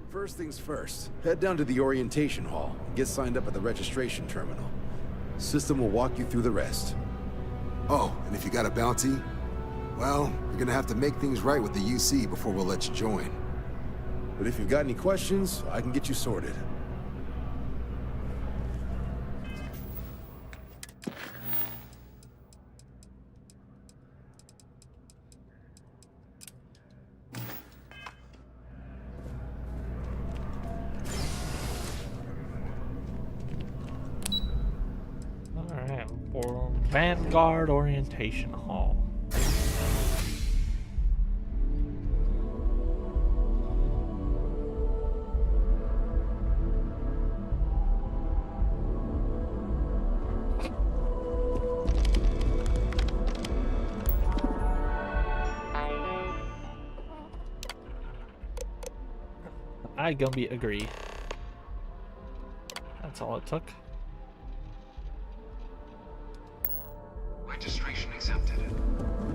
First things first, head down to the orientation hall and get signed up at the registration terminal. System will walk you through the rest. Oh, and if you got a bounty, well, you're gonna have to make things right with the UC before we'll let you join. But if you've got any questions, I can get you sorted. Alright, for Vanguard Orientation Hall. I Gumby agree. That's all it took. Registration accepted.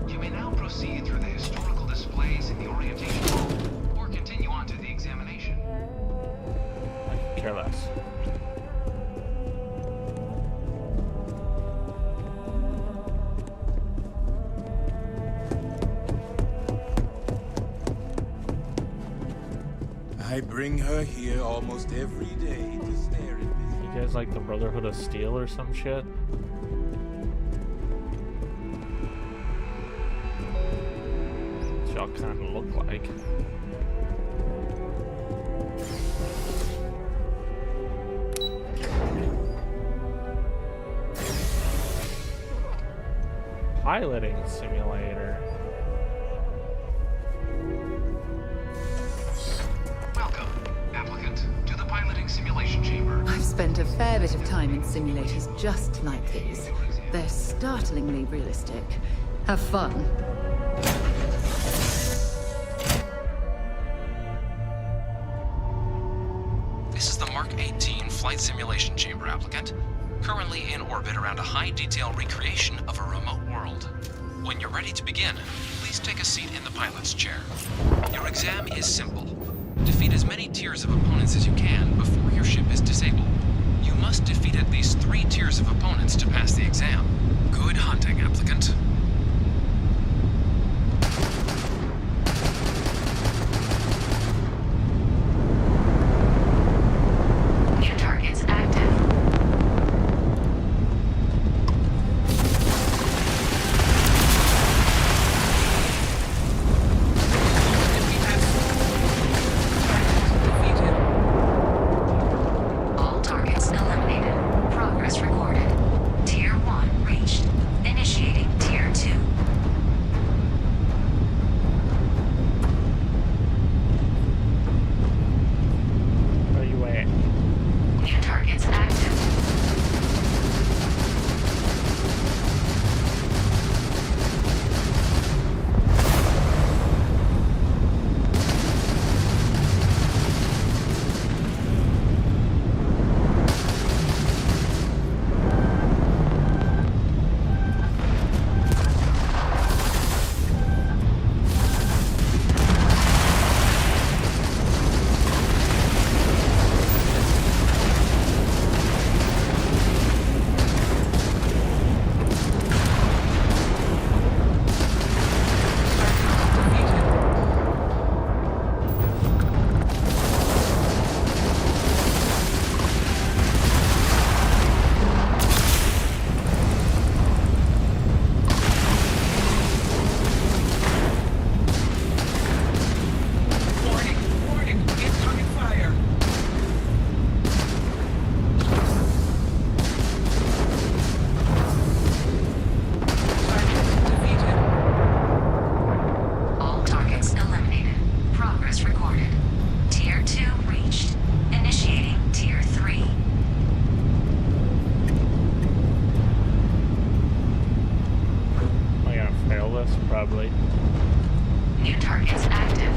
You may now proceed through the historical displays in the orientation hall, or continue on to the examination. I could care less. I bring her here almost every day to stare at me. You guys like the Brotherhood of Steel or some shit? What y'all kind of look like. Piloting simulator. Welcome, applicant, to the piloting simulation chamber. I've spent a fair bit of time in simulators just like these. They're startlingly realistic. Have fun. This is the Mark 18 flight simulation chamber, applicant. Currently in orbit around a high-detail recreation of a remote world. When you're ready to begin, please take a seat in the pilot's chair. Your exam is simple. Defeat as many tiers of opponents as you can before your ship is disabled. You must defeat at least 3 tiers of opponents to pass the exam. Good hunting, applicant. New targets active. All targets eliminated. Progress recorded. Tier 1 reached. us, probably. New targets active.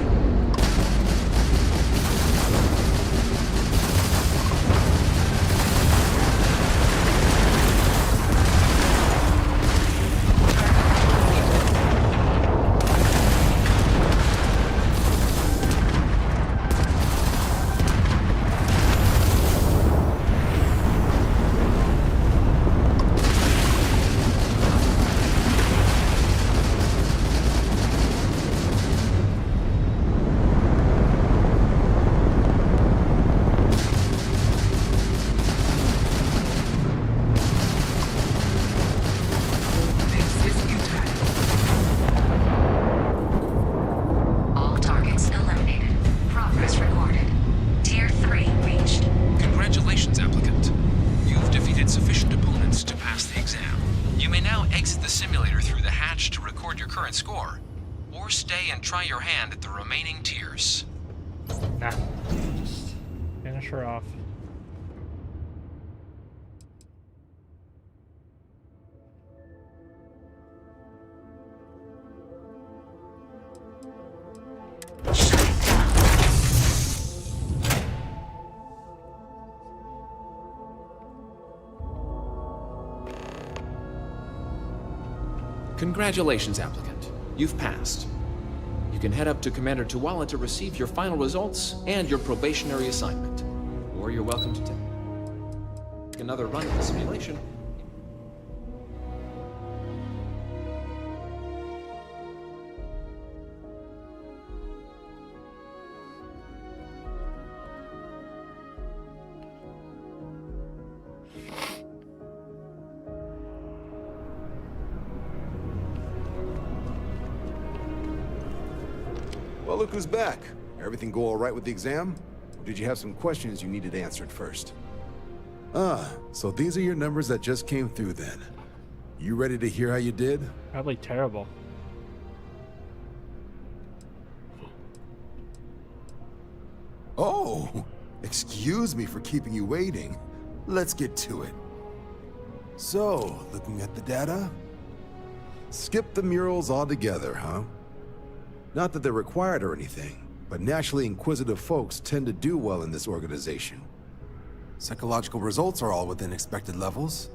Congratulations, applicant. You've defeated sufficient opponents to pass the exam. You may now exit the simulator through the hatch to record your current score, or stay and try your hand at the remaining tiers. Nah, just finish her off. Congratulations, applicant. You've passed. You can head up to Commander Tuala to receive your final results and your probationary assignment. Or you're welcome to take another run at the simulation. Well, look who's back. Everything go all right with the exam? Or did you have some questions you needed answered first? Ah, so these are your numbers that just came through then. You ready to hear how you did? Probably terrible. Oh, excuse me for keeping you waiting. Let's get to it. So, looking at the data? Skip the murals altogether, huh? Not that they're required or anything, but naturally inquisitive folks tend to do well in this organization. Psychological results are all within expected levels.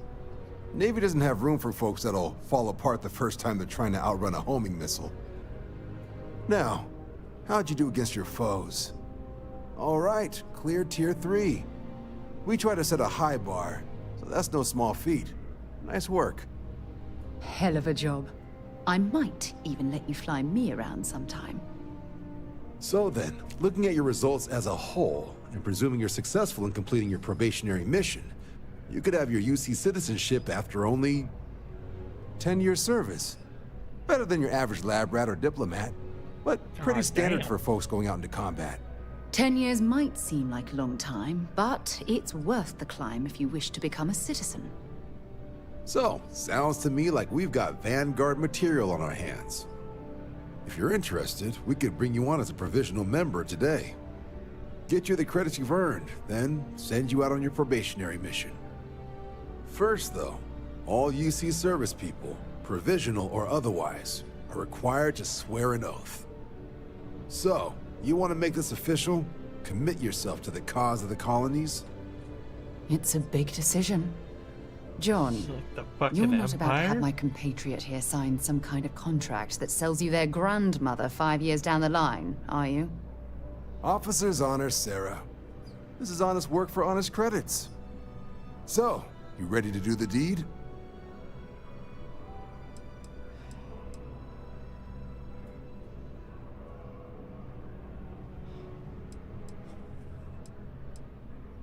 Navy doesn't have room for folks that'll fall apart the first time they're trying to outrun a homing missile. Now, how'd you do against your foes? All right, clear tier 3. We try to set a high bar, so that's no small feat. Nice work. Hell of a job. I might even let you fly me around sometime. So then, looking at your results as a whole, and presuming you're successful in completing your probationary mission, you could have your UC citizenship after only 10 years service. Better than your average lab rat or diplomat, but pretty standard for folks going out into combat. 10 years might seem like a long time, but it's worth the climb if you wish to become a citizen. So, sounds to me like we've got Vanguard material on our hands. If you're interested, we could bring you on as a provisional member today. Get you the credits you've earned, then send you out on your probationary mission. First though, all UC service people, provisional or otherwise, are required to swear an oath. So, you want to make this official? Commit yourself to the cause of the colonies? It's a big decision. John, you're not about to have my compatriot here sign some kind of contract that sells you their grandmother 5 years down the line, are you? Officer's honor, Sarah. This is honest work for honest credits. So, you ready to do the deed?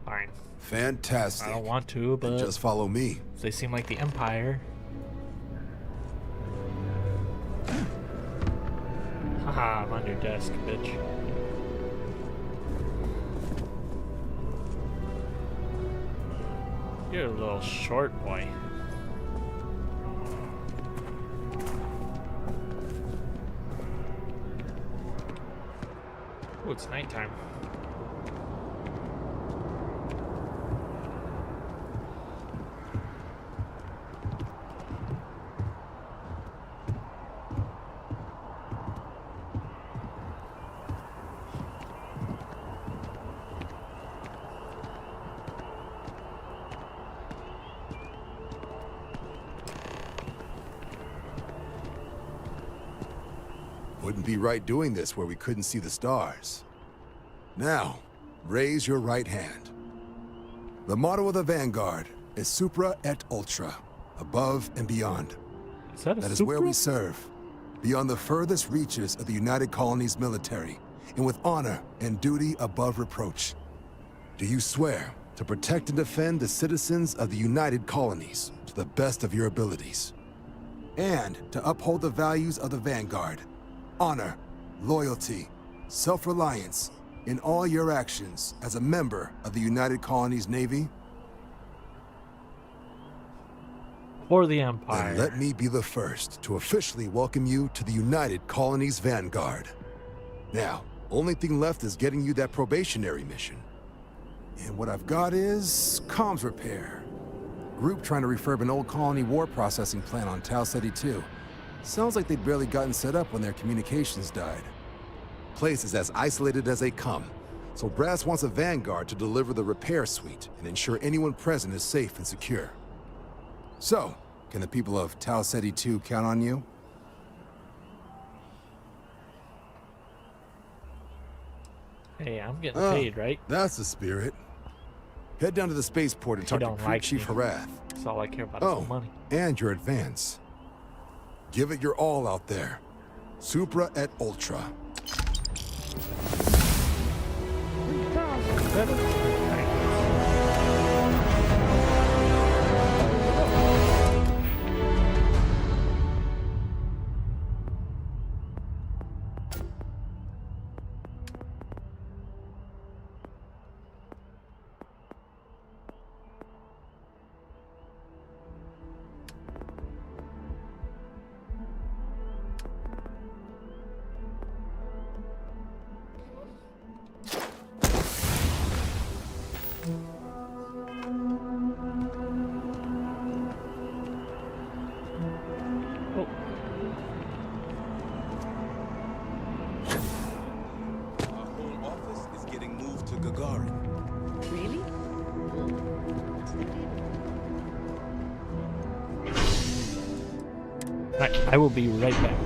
Fine. Fantastic. I don't want to, but and just follow me. They seem like the Empire. Haha, I'm on your desk, bitch. You're a little short boy. Oh, it's nighttime. Wouldn't be right doing this where we couldn't see the stars. Now, raise your right hand. The motto of the Vanguard is Supra et Ultra, above and beyond. Is that a That is Supra? where we serve, beyond the furthest reaches of the United Colonies military, and with honor and duty above reproach. Do you swear to protect and defend the citizens of the United Colonies to the best of your abilities? And to uphold the values of the Vanguard, honor, loyalty, self-reliance, in all your actions as a member of the United Colonies Navy? For the Empire. Then let me be the first to officially welcome you to the United Colonies Vanguard. Now, only thing left is getting you that probationary mission. And what I've got is comms repair. Group trying to refurb an old colony war processing plant on Tau Ceti 2. Sounds like they'd barely gotten set up when their communications died. Place is as isolated as they come, so Brass wants a Vanguard to deliver the repair suite and ensure anyone present is safe and secure. So, can the people of Tau Ceti 2 count on you? Hey, I'm getting paid, right? That's the spirit. Head down to the spaceport and You talk to don't Crew like Chief me. Harath. That's all I care about is the money. And your advance. Give it your all out there. Supra et Ultra. Our home office is getting moved to Gagarin. Really? Alright, I will be right back.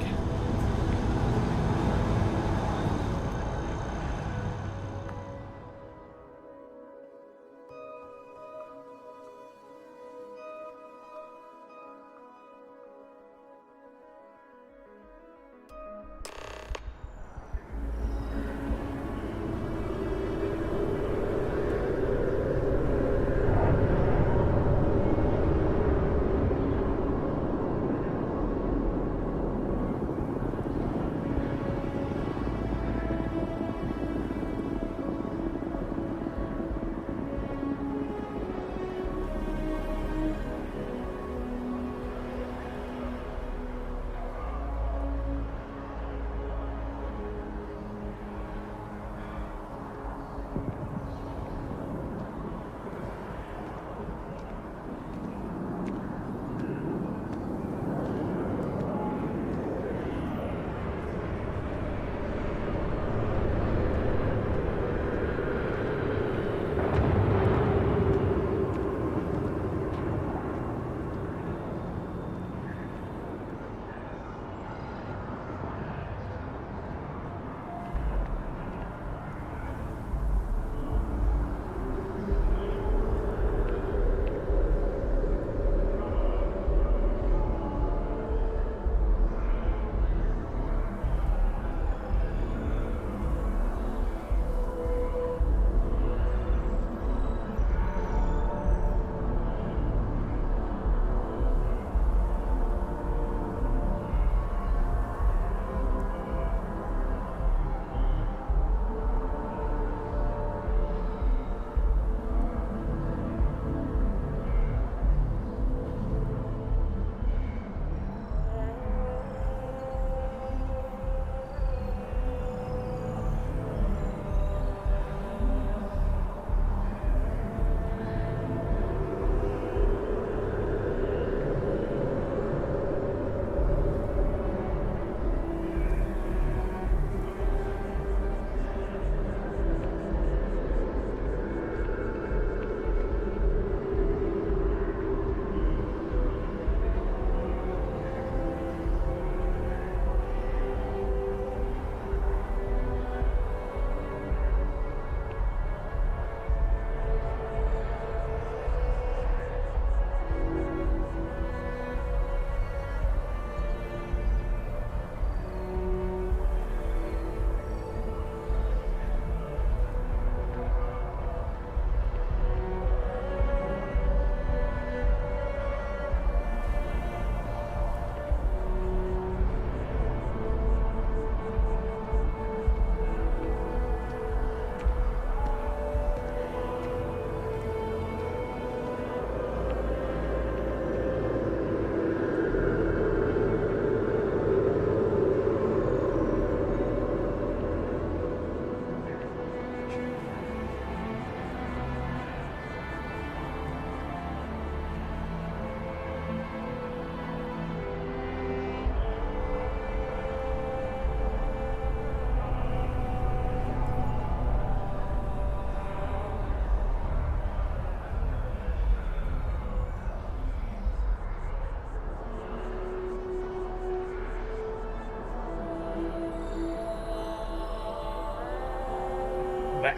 back.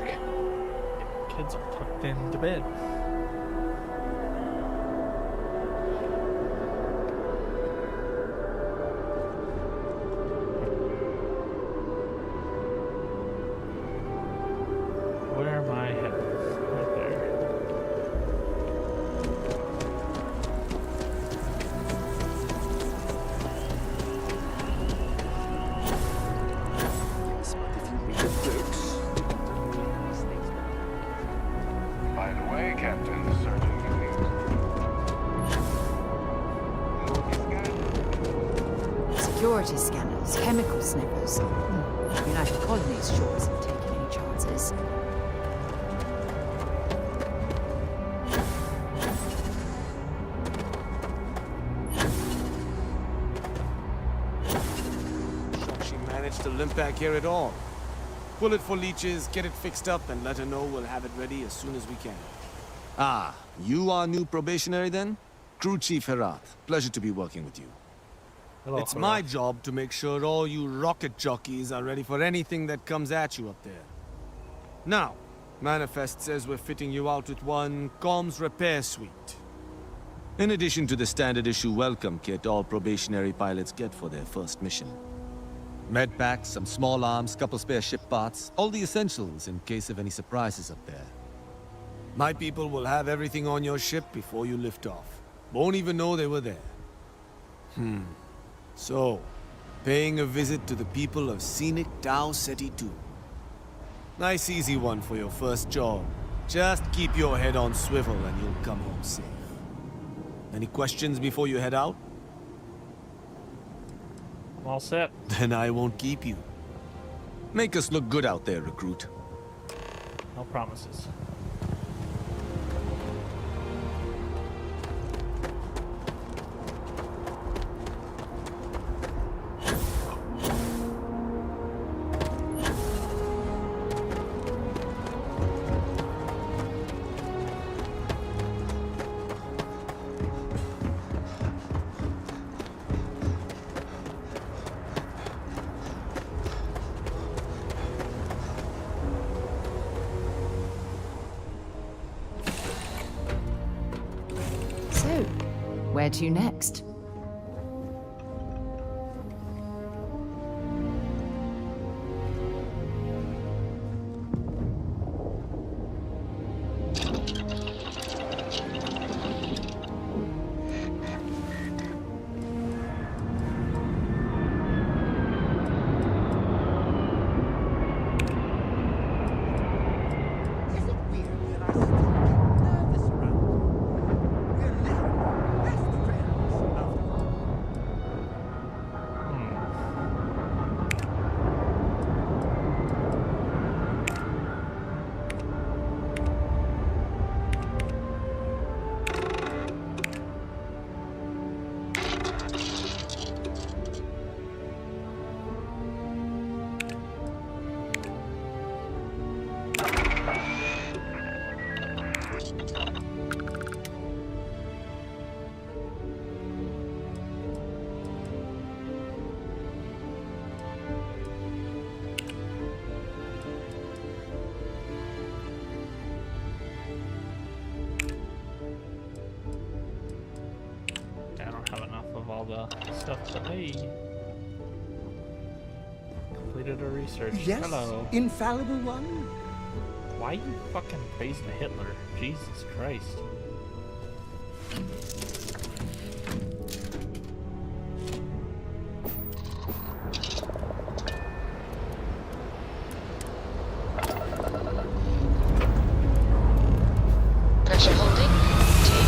Kids are tucked into bed. Where am I headed? Right there. By the way, Captain, Sergeant Security scanners, chemical sniffers. United Colonies sure isn't taking any chances. Shocked she managed to limp back here at all. Pull it for leeches, get it fixed up, and let her know we'll have it ready as soon as we can. Ah, you are new probationary then? Crew Chief Herat. Pleasure to be working with you. Hello, It's my job to make sure all you rocket jockeys are ready for anything that comes at you up there. Now, Manifest says we're fitting you out with one comms repair suite. In addition to the standard issue welcome kit all probationary pilots get for their first mission. Med packs, some small arms, couple spare ship parts, all the essentials in case of any surprises up there. My people will have everything on your ship before you lift off. Won't even know they were there. So, paying a visit to the people of scenic Tau Ceti 2. Nice easy one for your first job. Just keep your head on swivel and you'll come home safe. Any questions before you head out? I'm all set. Then I won't keep you. Make us look good out there, recruit. No promises. So, where to next? All the stuff, but hey, completed a research. Yes, Hello. infallible one. Why you fucking praising Hitler? Jesus Christ. Pressure holding. Take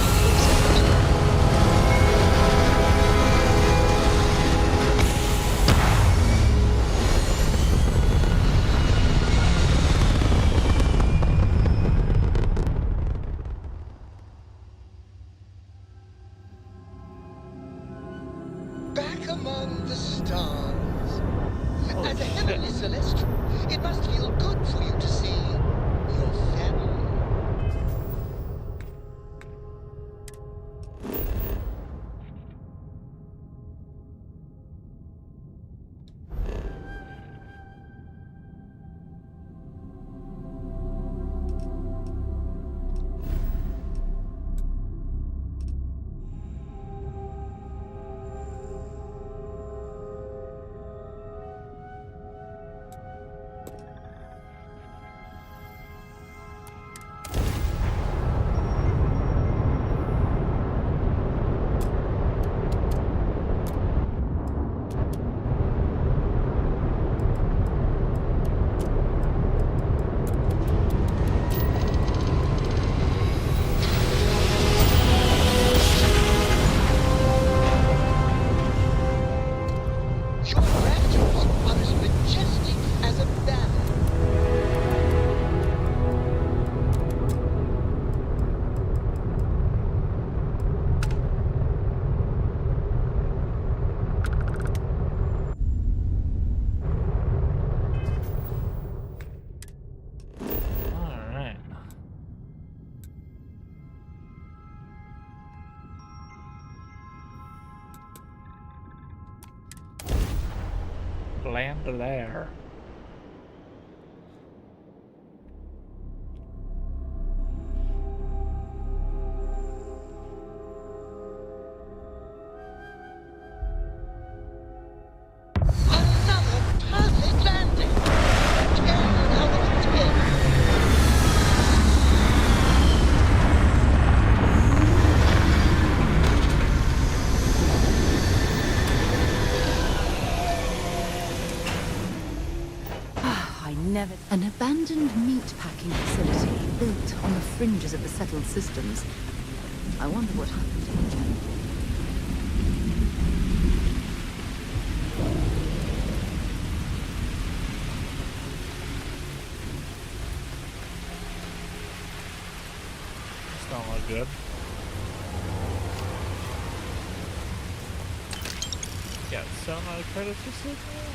Back among the stars. As a heavenly celestial, it must feel good for you to see your family. Land there. Another perfect landing. 10 out of 10. I never... An abandoned meat-packing facility built on the fringes of the settled systems. I wonder what happened here. This don't look good. Yeah, so not a credit just look there.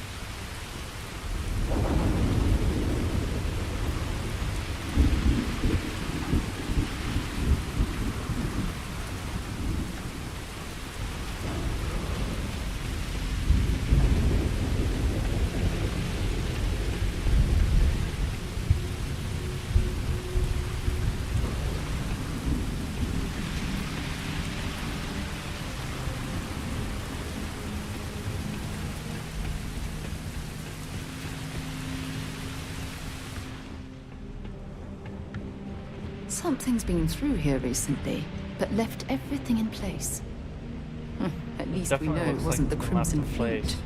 Something's been through here recently, but left everything in place. At least we Definitely know it looks wasn't like the something left Crimson in place. Fleet.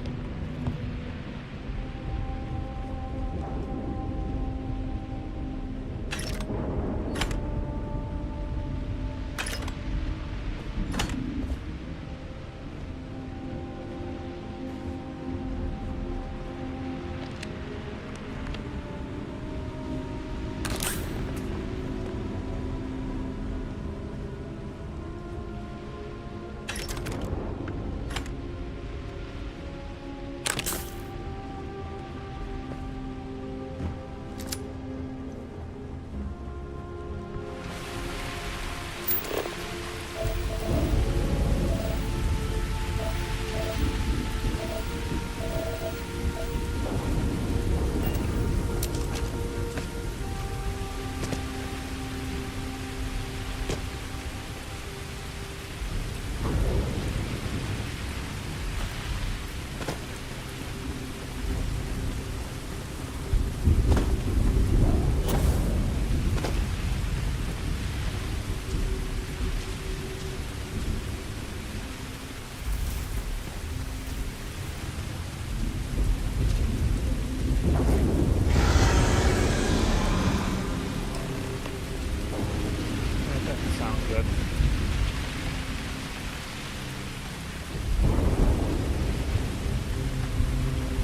That doesn't sound good.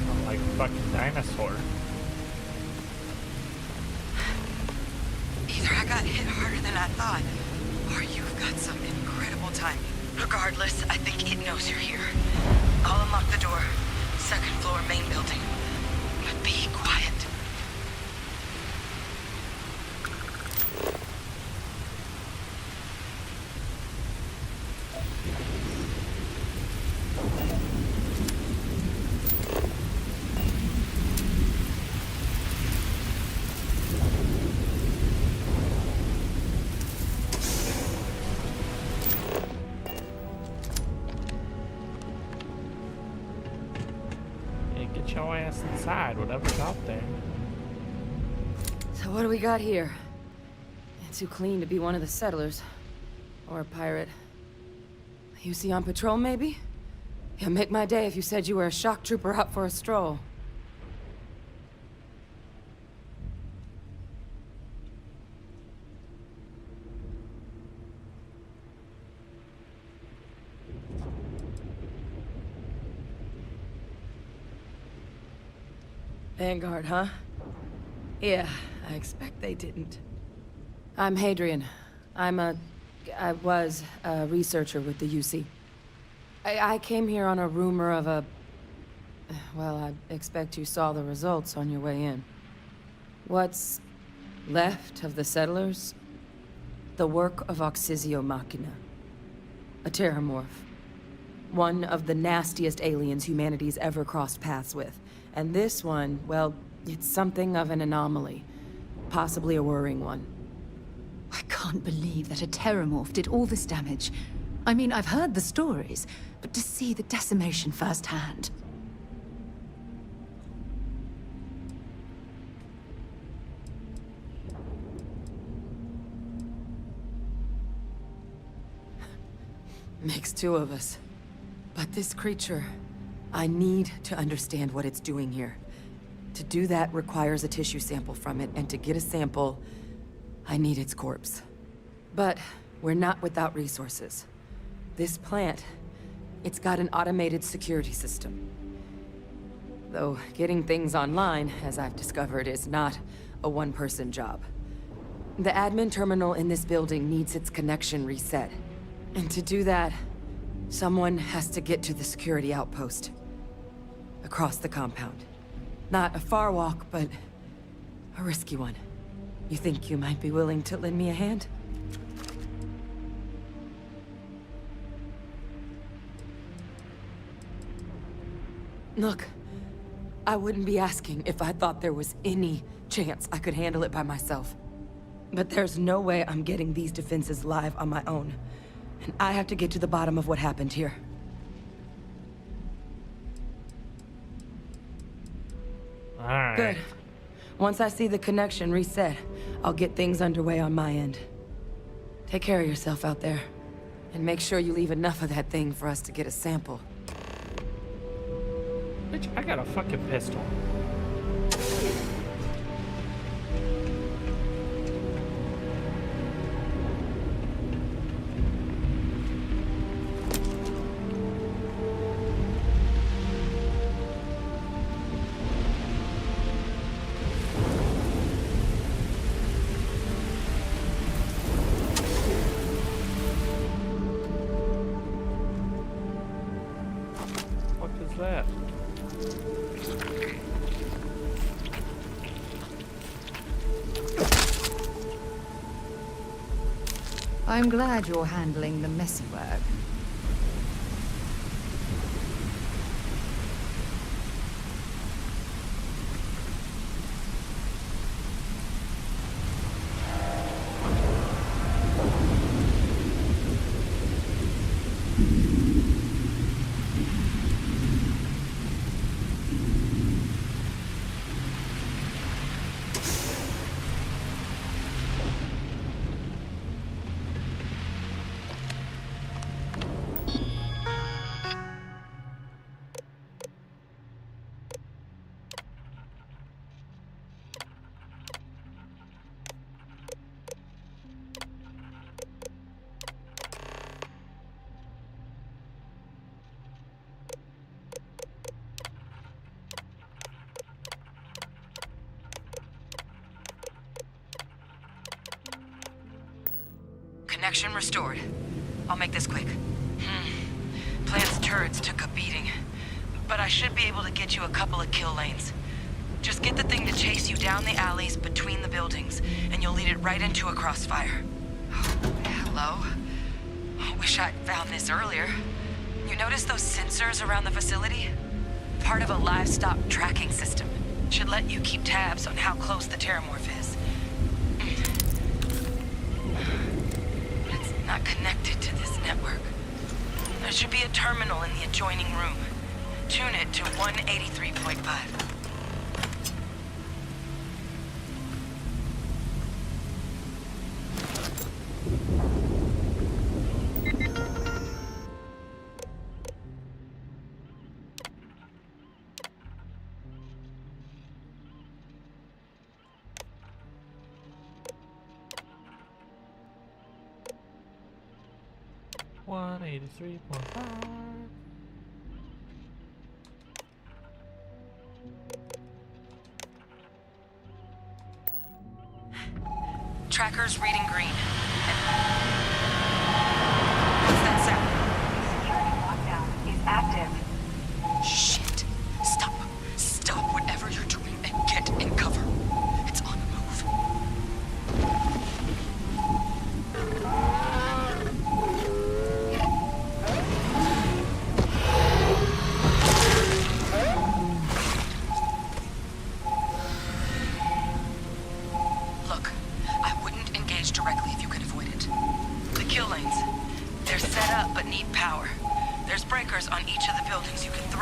Sound like a fucking dinosaur. Either I got hit harder than I thought, or you've got some incredible timing. Regardless, I think it knows you're here. I'll unlock the door. Second floor, main building. But be quiet. Hey, get your ass inside, whatever's out there. So what do we got here? It's too clean to be one of the settlers. Or a pirate. You see on patrol, maybe? Yeah, make my day if you said you were a shock trooper out for a stroll. Vanguard, huh? Yeah, I expect they didn't. I'm Hadrian. I was a researcher with the UC. I came here on a rumor of a... Well, I expect you saw the results on your way in. What's left of the settlers? The work of Auxisio Machina. A terramorph. One of the nastiest aliens humanity's ever crossed paths with. And this one, well, it's something of an anomaly. Possibly a worrying one. I can't believe that a Terramorph did all this damage. I mean, I've heard the stories, but to see the decimation firsthand. Makes two of us. But this creature, I need to understand what it's doing here. To do that requires a tissue sample from it, and to get a sample, I need its corpse. But we're not without resources. This plant, it's got an automated security system. Though getting things online, as I've discovered, is not a one-person job. The admin terminal in this building needs its connection reset. And to do that, someone has to get to the security outpost. Across the compound. Not a far walk, but a risky one. You think you might be willing to lend me a hand? Look, I wouldn't be asking if I thought there was any chance I could handle it by myself. But there's no way I'm getting these defenses live on my own. And I have to get to the bottom of what happened here. Alright. Good. Once I see the connection reset, I'll get things underway on my end. Take care of yourself out there. And make sure you leave enough of that thing for us to get a sample. Bitch, I got a fucking pistol. That? I'm glad you're handling the messy work. Connection restored. I'll make this quick. Plant's turrets took a beating, but I should be able to get you a couple of kill lanes. Just get the thing to chase you down the alleys between the buildings, and you'll lead it right into a crossfire. Oh, hello? Wish I'd found this earlier. You notice those sensors around the facility? Part of a livestock tracking system. Should let you keep tabs on how close the Terramorph is. Not connected to this network. There should be a terminal in the adjoining room. Tune it to 183.5. Tracker's reading green. What's that sound? Security lockdown is active. Shit. Stop. Stop whatever you're doing and get in cover. It's on the move.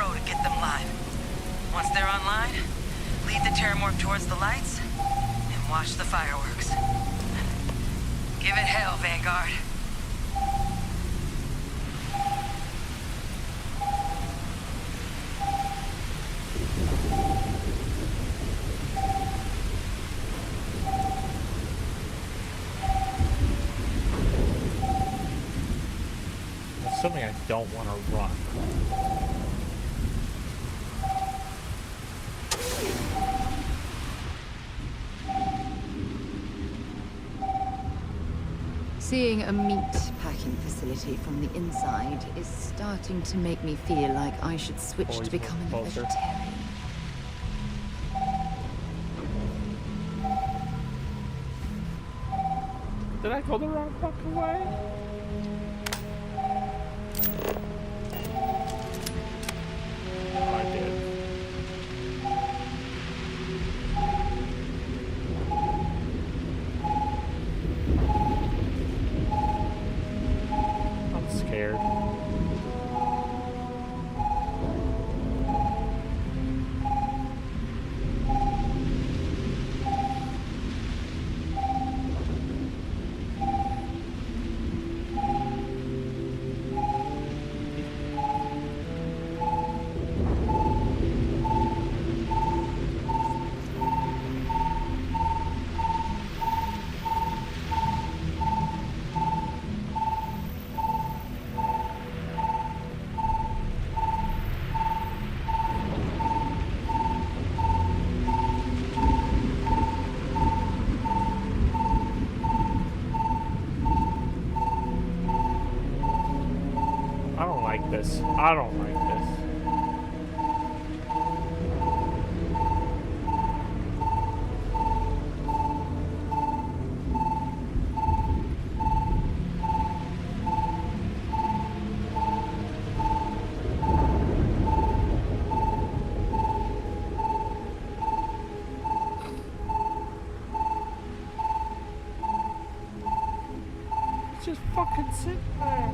row to get them live. Once they're online, lead the Terramorph towards the lights and watch the fireworks. Give it hell, Vanguard. Assuming I don't want to run. Seeing a meat packing facility from the inside is starting to make me feel like I should switch to becoming a vegetarian. Did I go the wrong fucking way? Oh, I did. I'm scared. I don't like this. I don't like this. Just fucking sit there.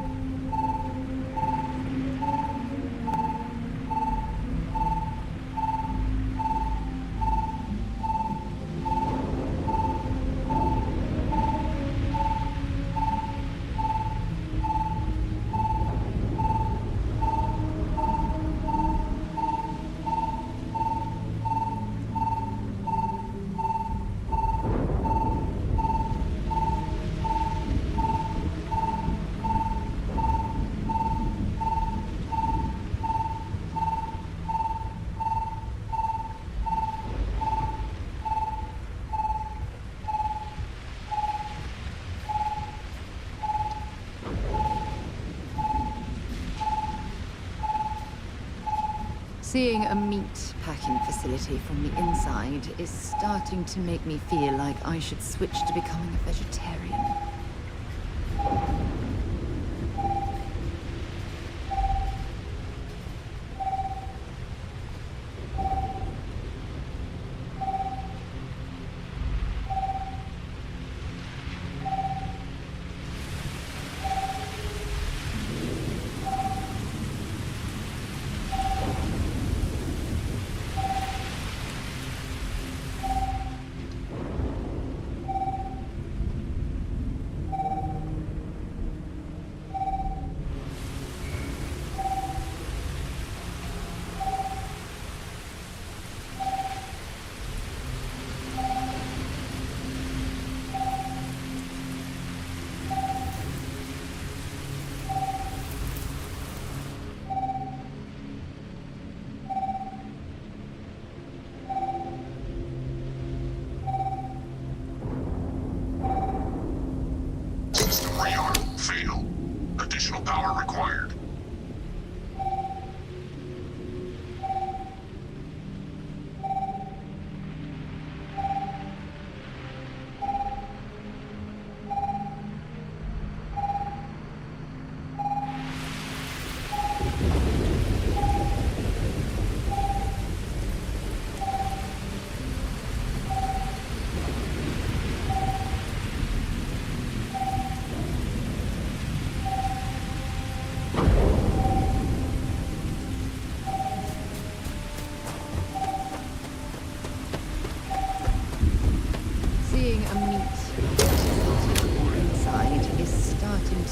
Seeing a meat packing facility from the inside is starting to make me feel like I should switch to becoming a vegetarian.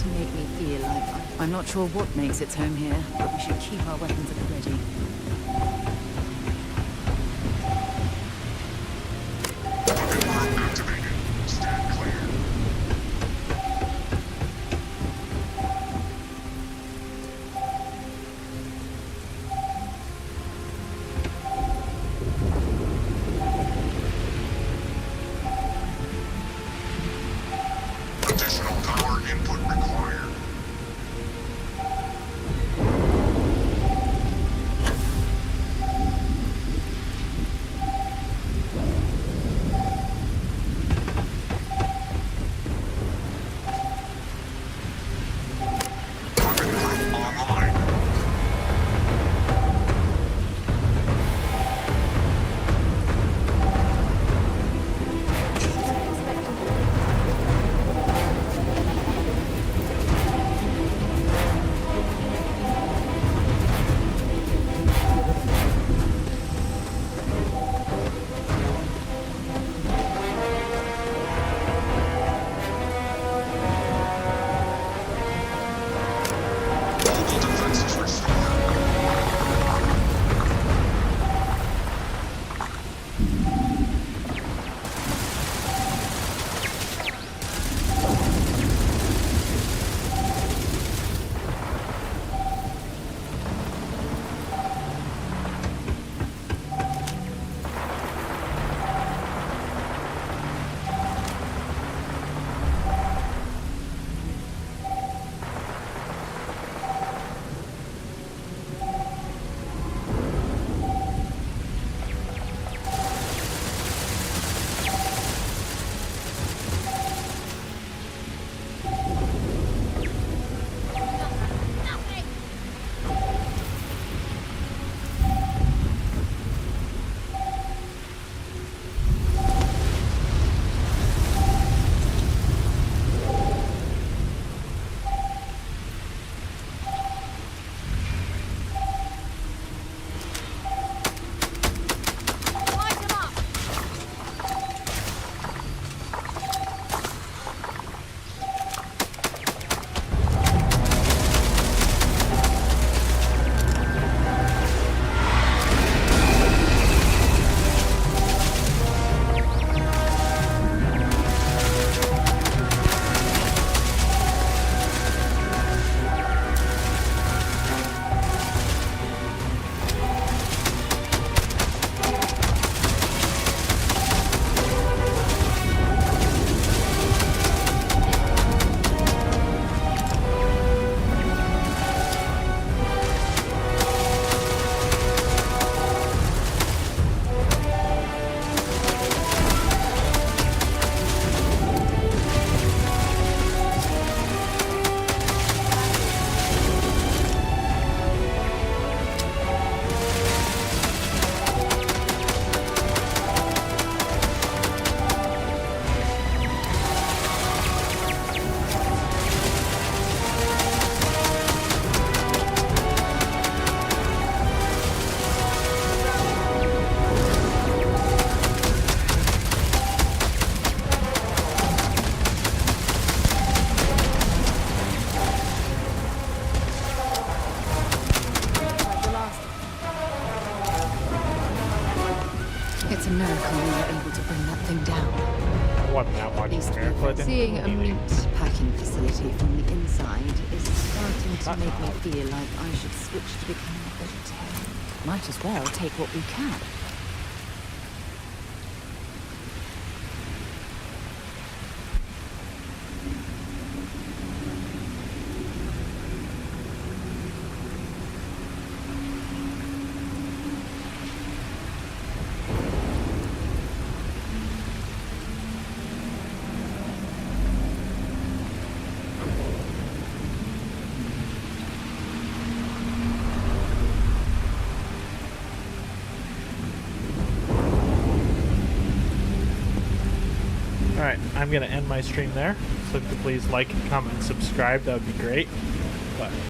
to make me feel like I'm not sure what makes its home here, but we should keep our weapons at the ready. Additional power input required. It's a miracle we were able to bring that thing down. Wasn't that much of a miracle. It didn't Seeing a need meat packing facility from the inside is starting to make me feel like I should switch to becoming a vegetarian. Might as well take what we can. Alright, I'm going to end my stream there. So if you could please like, comment, and subscribe, that would be great. But